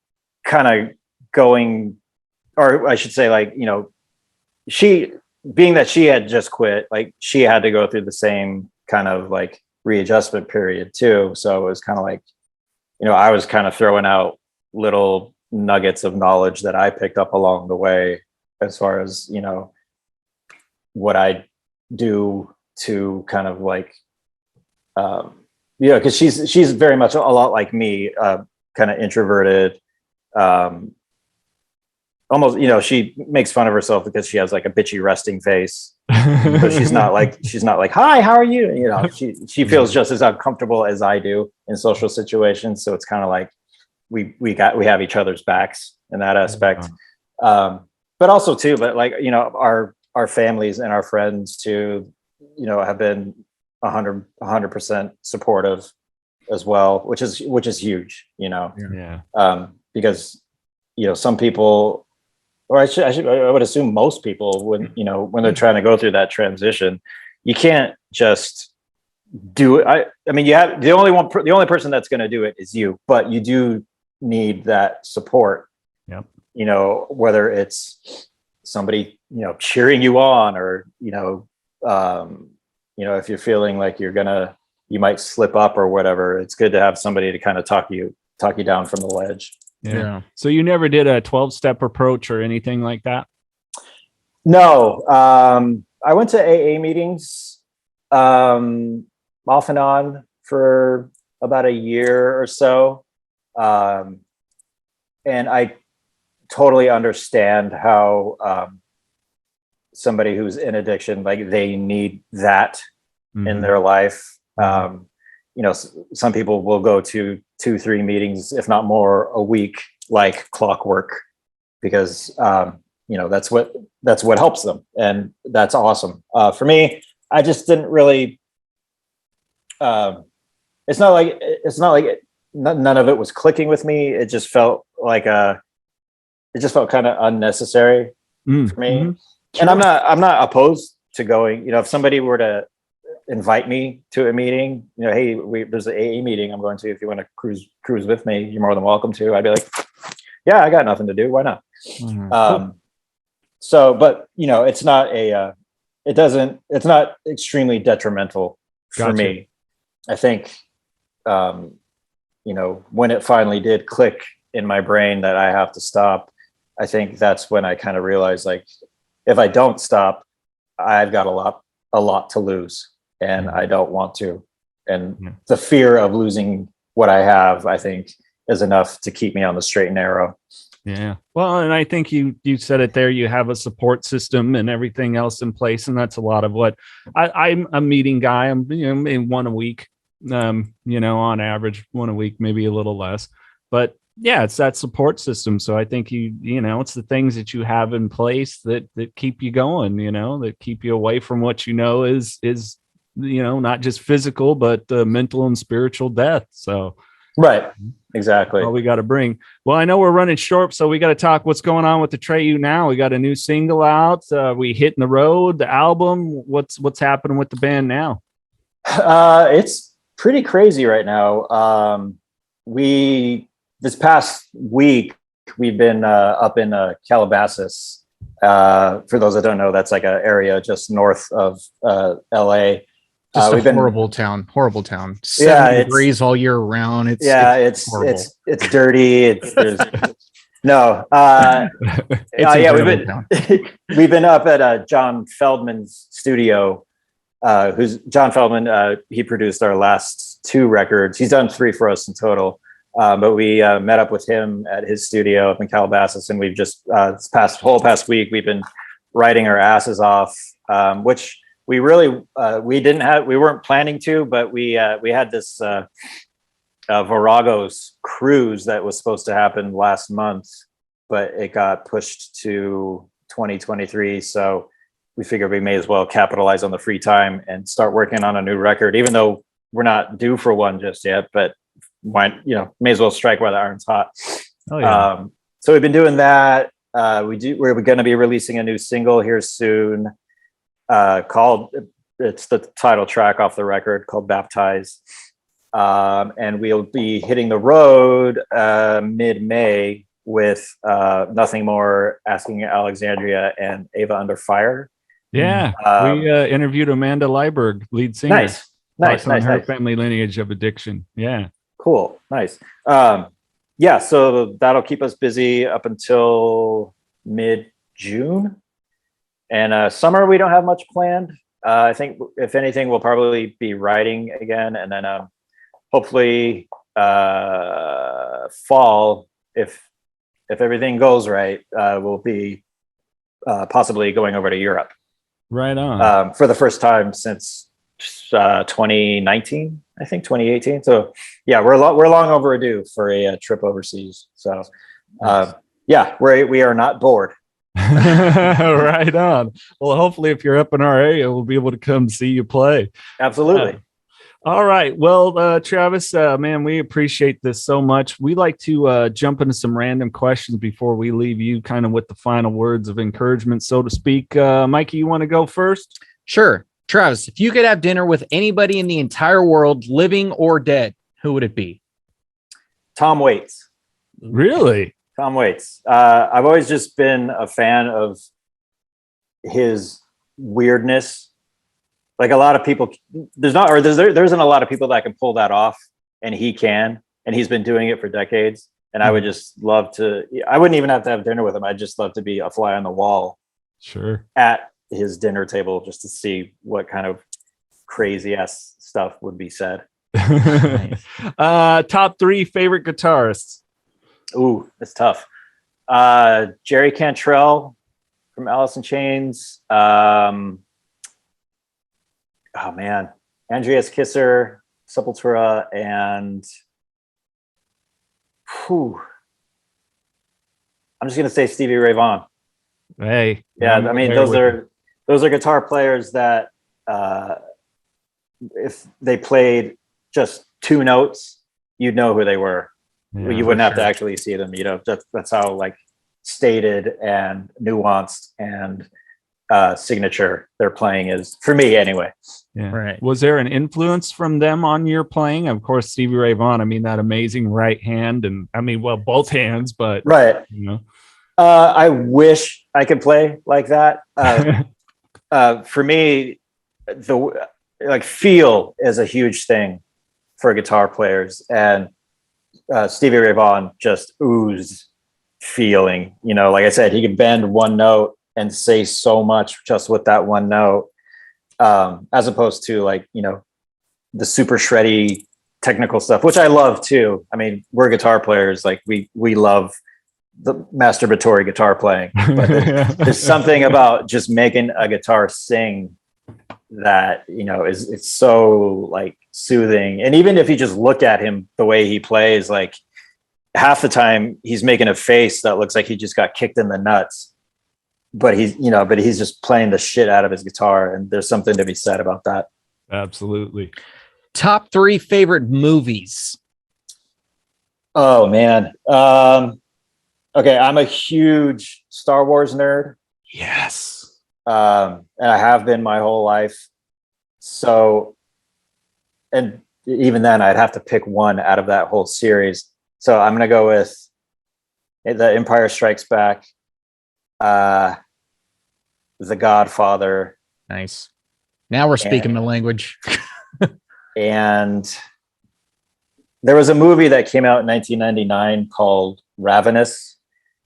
[SPEAKER 1] kind of going, or I should say, like, she, being that she had just quit, like, she had to go through the same kind of like readjustment period too. So it was kind of like, I was kind of throwing out little nuggets of knowledge that I picked up along the way, as far as, what I do to kind of like, because she's very much a lot like me, kind of introverted, almost, she makes fun of herself because she has like a bitchy resting face. So she's not like, hi, how are you? She feels just as uncomfortable as I do in social situations. So it's kind of like we have each other's backs in that aspect. But also too, but like, our families and our friends too, have been 100% supportive as well, which is huge,
[SPEAKER 2] Yeah.
[SPEAKER 1] Because, some people, or I would assume most people, when they're trying to go through that transition, you can't just do it. I mean, you have the only person that's going to do it is you, but you do need that support.
[SPEAKER 2] Yep.
[SPEAKER 1] Whether it's somebody, cheering you on, or, if you're feeling like you might slip up or whatever, it's good to have somebody to kind of talk you down from the ledge.
[SPEAKER 2] Yeah. So you never did a 12-step approach or anything like that?
[SPEAKER 1] No. I went to AA meetings off and on for about a year or so. And I totally understand how somebody who's in addiction, like, they need that in their life. Some people will go to 2-3 meetings, if not more, a week, like clockwork, because that's what helps them, and that's awesome. For me, I just didn't really. It's not like none of it was clicking with me. It just felt like it just felt kind of unnecessary for me.
[SPEAKER 2] Mm-hmm.
[SPEAKER 1] And I'm not opposed to going. If somebody were to invite me to a meeting, hey, there's an AA meeting I'm going to. If you want to cruise with me, you're more than welcome to. I'd be like, yeah, I got nothing to do. Why not?
[SPEAKER 2] Mm-hmm.
[SPEAKER 1] So, but it's not it's not extremely detrimental for me. I think, when it finally did click in my brain that I have to stop, I think that's when I kind of realized, like, if I don't stop, I've got a lot to lose, and I don't want to. And the fear of losing what I have, I think, is enough to keep me on the straight and narrow.
[SPEAKER 2] Yeah. Well, and I think you said it there. You have a support system and everything else in place, and that's a lot of what I'm a meeting guy. I'm maybe one a week, on average, one a week, maybe a little less. But yeah, it's that support system. So I think it's the things that you have in place that keep you going, that keep you away from what is not just physical, but mental and spiritual death. So
[SPEAKER 1] right. Exactly.
[SPEAKER 2] all we got to bring. Well, I know we're running short, so we got to talk what's going on with Atreyu now. We got a new single out. We hitting the road, the album. What's happening with the band now?
[SPEAKER 1] It's pretty crazy right now. This past week we've been up in Calabasas. For those that don't know, that's like an area just north of LA.
[SPEAKER 3] Just a
[SPEAKER 1] we've been
[SPEAKER 3] horrible town. 70 degrees all year round. It's horrible.
[SPEAKER 1] It's dirty. There's no. We've been up at John Feldman's studio. Who's John Feldman? He produced our last 2 records. He's done 3 for us in total. But we met up with him at his studio up in Calabasas, and we've just this past week we've been writing our asses off, which we really we weren't planning to, but we had this Varagos cruise that was supposed to happen last month, but it got pushed to 2023. So we figured we may as well capitalize on the free time and start working on a new record, even though we're not due for one just yet, but may as well strike while the iron's hot.
[SPEAKER 2] Oh, yeah.
[SPEAKER 1] So we've been doing that. We're going to be releasing a new single here soon. It's the title track off the record called Baptize. And we'll be hitting the road mid-May with Nothing More, Asking Alexandria, and Ava Under Fire.
[SPEAKER 2] Yeah, we interviewed Amanda Leiberg, lead singer.
[SPEAKER 1] Nice.
[SPEAKER 2] Her family lineage of addiction. Yeah.
[SPEAKER 1] Cool. Nice. So that'll keep us busy up until mid-June. And summer, we don't have much planned. I think if anything, we'll probably be writing again. And then hopefully fall, if everything goes right, we'll be possibly going over to Europe.
[SPEAKER 2] Right on.
[SPEAKER 1] For the first time since 2019, I think 2018. So yeah, we're long overdue for a trip overseas. So we are not bored.
[SPEAKER 2] Right on. Well, hopefully if you're up in our area, we'll be able to come see you play.
[SPEAKER 1] Absolutely.
[SPEAKER 2] All right. Well, Travis, man, we appreciate this so much. We like to jump into some random questions before we leave you kind of with the final words of encouragement, so to speak. Mikey, you want to go first?
[SPEAKER 3] Sure. Travis, if you could have dinner with anybody in the entire world, living or dead, who would it be?
[SPEAKER 1] Tom Waits.
[SPEAKER 2] Really?
[SPEAKER 1] Tom Waits. I've always just been a fan of his weirdness. Like a lot of people, there isn't a lot of people that can pull that off, and he can, and he's been doing it for decades. And I would just love to. I wouldn't even have to have dinner with him. I'd just love to be a fly on the wall.
[SPEAKER 2] Sure.
[SPEAKER 1] At his dinner table, just to see what kind of crazy ass stuff would be said.
[SPEAKER 2] Top 3 favorite guitarists.
[SPEAKER 1] Ooh, that's tough. Jerry Cantrell from Alice in Chains. Andreas Kisser, Sepultura, and I'm just gonna say Stevie Ray Vaughan.
[SPEAKER 2] Hey,
[SPEAKER 1] yeah, I mean those are guitar players that if they played just 2 notes, you'd know who they were.
[SPEAKER 2] Yeah,
[SPEAKER 1] you wouldn't have to actually see them. That's how like stated and nuanced and signature their playing is, for me anyway.
[SPEAKER 2] Yeah. Right. Was there an influence from them on your playing? Of course, Stevie Ray Vaughan. I mean, that amazing right hand, and I mean, well, both hands, but
[SPEAKER 1] right. I wish I could play like that. For me, the feel is a huge thing for guitar players, and Stevie Ray Vaughan just oozed feeling. Like I said, he could bend one note and say so much just with that one note, as opposed to the super shreddy technical stuff, which I love too. I mean, we're guitar players, like we love the masturbatory guitar playing, but there's something about just making a guitar sing that it's so like soothing. And even if you just look at him the way he plays, like half the time he's making a face that looks like he just got kicked in the nuts, but he's just playing the shit out of his guitar, and there's something to be said about that.
[SPEAKER 2] Absolutely.
[SPEAKER 3] Top 3 favorite movies.
[SPEAKER 1] Oh man. Okay, I'm a huge Star Wars nerd.
[SPEAKER 2] Yes.
[SPEAKER 1] And I have been my whole life. So, and even then, I'd have to pick one out of that whole series. So I'm gonna go with The Empire Strikes Back, The Godfather,
[SPEAKER 3] Nice. Now we're speaking the language.
[SPEAKER 1] and there was a movie that came out in 1999 called Ravenous.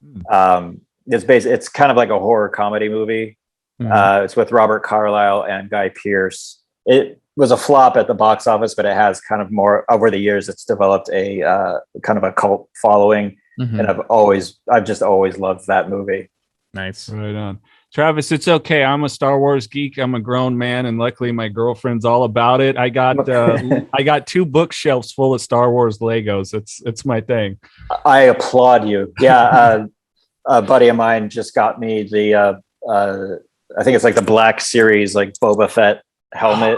[SPEAKER 1] It's kind of like a horror comedy movie. It's with Robert Carlyle and Guy Pearce. It was a flop at the box office, but it has kind of more over the years. It's developed a kind of a cult following, and I've just always loved that movie.
[SPEAKER 3] Nice.
[SPEAKER 2] Right on. Travis, it's okay. I'm a Star Wars geek. I'm a grown man, and luckily my girlfriend's all about it. I got 2 bookshelves full of Star Wars Legos. It's my thing.
[SPEAKER 1] I applaud you. Yeah, a buddy of mine just got me the I think it's like the Black Series, like Boba Fett helmet,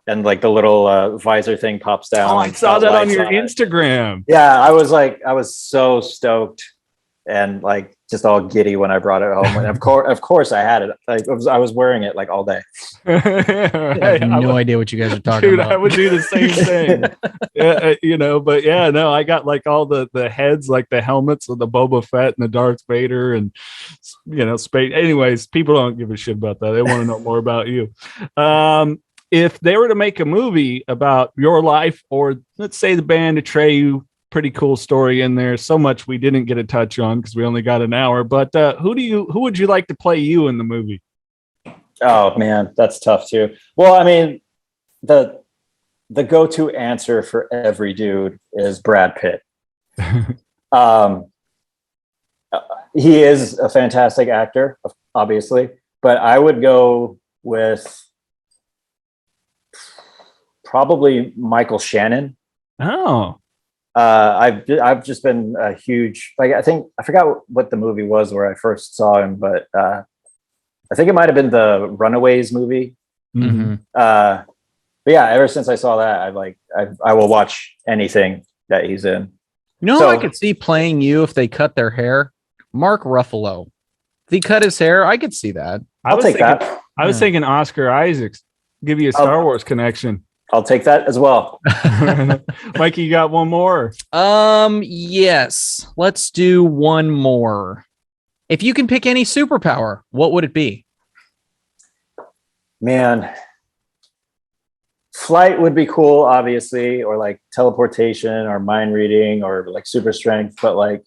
[SPEAKER 1] and like the little visor thing pops down.
[SPEAKER 2] Oh, I saw that on your Instagram.
[SPEAKER 1] Yeah, I was so stoked and like just all giddy when I brought it home. And of course I had it. Like I was wearing it like all day.
[SPEAKER 3] I have no idea what you guys are talking about.
[SPEAKER 2] I would do the same thing. But yeah, no, I got like all the heads, like the helmets of the Boba Fett and the Darth Vader and space. Anyways, people don't give a shit about that. They want to know more about you. If they were to make a movie about your life, or let's say the band Atreyu, pretty cool story in there. So much we didn't get a touch on because we only got an hour. But who would you like to play you in the movie?
[SPEAKER 1] Oh man, that's tough too. Well, I mean, the go-to answer for every dude is Brad Pitt. He is a fantastic actor, obviously, but I would go with probably Michael Shannon.
[SPEAKER 2] Oh.
[SPEAKER 1] I've just been a huge, like, I forgot what the movie was where I first saw him, but I think it might have been the Runaways movie. But yeah, ever since I saw that, I will watch anything that he's in.
[SPEAKER 3] I could see playing you if they cut their hair. Mark Ruffalo. If he cut his hair, I could see that.
[SPEAKER 1] I'll take that.
[SPEAKER 2] I was thinking Oscar Isaacs. Give you a Star Wars connection.
[SPEAKER 1] I'll take that as well.
[SPEAKER 2] Mikey, you got one more?
[SPEAKER 3] Yes. Let's do one more. If you can pick any superpower, what would it be?
[SPEAKER 1] Man, flight would be cool, obviously, or like teleportation or mind reading or like super strength. But like,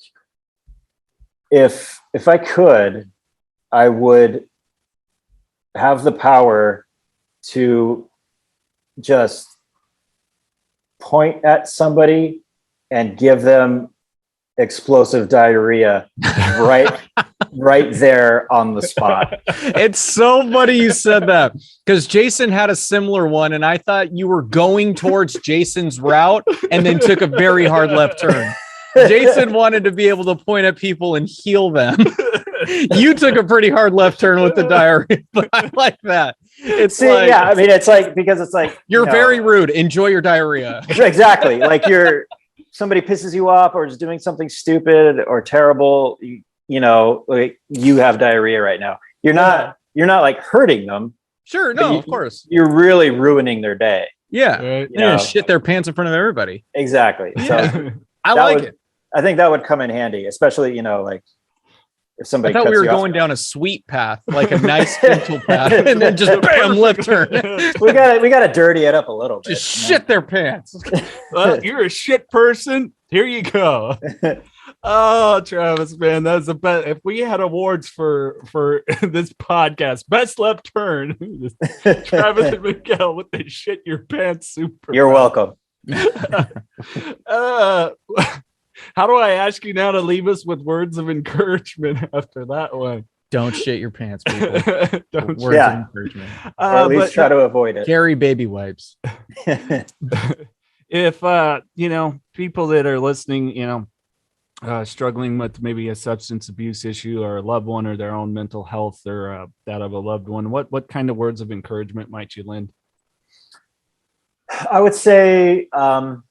[SPEAKER 1] if I could, I would have the power to just point at somebody and give them explosive diarrhea right there on the spot.
[SPEAKER 3] It's so funny you said that, because Jason had a similar one and I thought you were going towards Jason's route and then took a very hard left turn. Jason wanted to be able to point at people and heal them. You took a pretty hard left turn with the diarrhea, but I like that. It's
[SPEAKER 1] because it's like
[SPEAKER 3] you're very rude. Enjoy your diarrhea.
[SPEAKER 1] Exactly. Like somebody pisses you off or is doing something stupid or terrible. Like you have diarrhea right now. You're not like hurting them.
[SPEAKER 3] Sure. No, of course.
[SPEAKER 1] You're really ruining their day.
[SPEAKER 3] Yeah. Right. Shit their pants in front of everybody.
[SPEAKER 1] Exactly.
[SPEAKER 3] Yeah.
[SPEAKER 1] So
[SPEAKER 3] I like it.
[SPEAKER 1] I think that would come in handy, especially, like if somebody
[SPEAKER 3] I thought
[SPEAKER 1] cuts
[SPEAKER 3] we were
[SPEAKER 1] you
[SPEAKER 3] going
[SPEAKER 1] off.
[SPEAKER 3] down a sweet path, like a nice gentle path, and then just bam, left turn.
[SPEAKER 1] we gotta dirty it up a little bit.
[SPEAKER 3] Just shit their pants.
[SPEAKER 2] Well, you're a shit person. Here you go. Oh, Travis, man, that's the best. If we had awards for this podcast, best left turn, Travis and Miguel with the shit your pants super.
[SPEAKER 1] You're welcome.
[SPEAKER 2] How do I ask you now to leave us with words of encouragement after that one?
[SPEAKER 3] Don't shit your pants, people. Words of encouragement.
[SPEAKER 1] Or at least try to avoid it.
[SPEAKER 3] Carry baby wipes.
[SPEAKER 2] If people that are listening, struggling with maybe a substance abuse issue or a loved one or their own mental health or that of a loved one, what kind of words of encouragement might you lend?
[SPEAKER 1] I would say the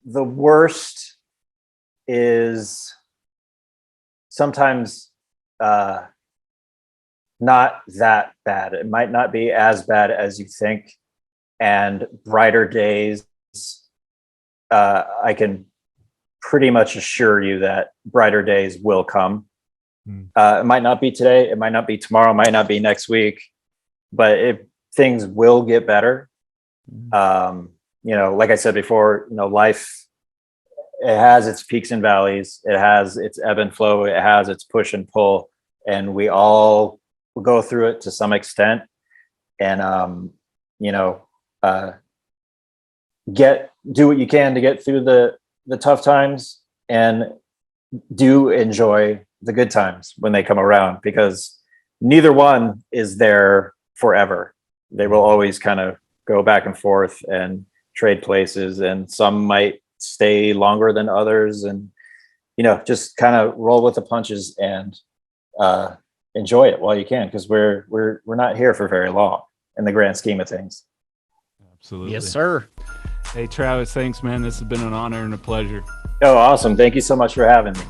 [SPEAKER 1] worst is sometimes not that bad. It might not be as bad as you think, and brighter days. I can pretty much assure you that brighter days will come. It might not be today, it might not be tomorrow, it might not be next week, but things will get better. Like I said before, life, it has its peaks and valleys, it has its ebb and flow, it has its push and pull, and we all go through it to some extent. And do what you can to get through the tough times, and do enjoy the good times when they come around, because neither one is there forever. They will always kind of go back and forth and trade places, and some might stay longer than others, and just kind of roll with the punches and enjoy it while you can, because we're not here for very long in the grand scheme of things.
[SPEAKER 2] Absolutely.
[SPEAKER 3] Yes, sir.
[SPEAKER 2] Hey, Travis, thanks, man. This has been an honor and a pleasure.
[SPEAKER 1] Oh, awesome. Thank you so much for having me.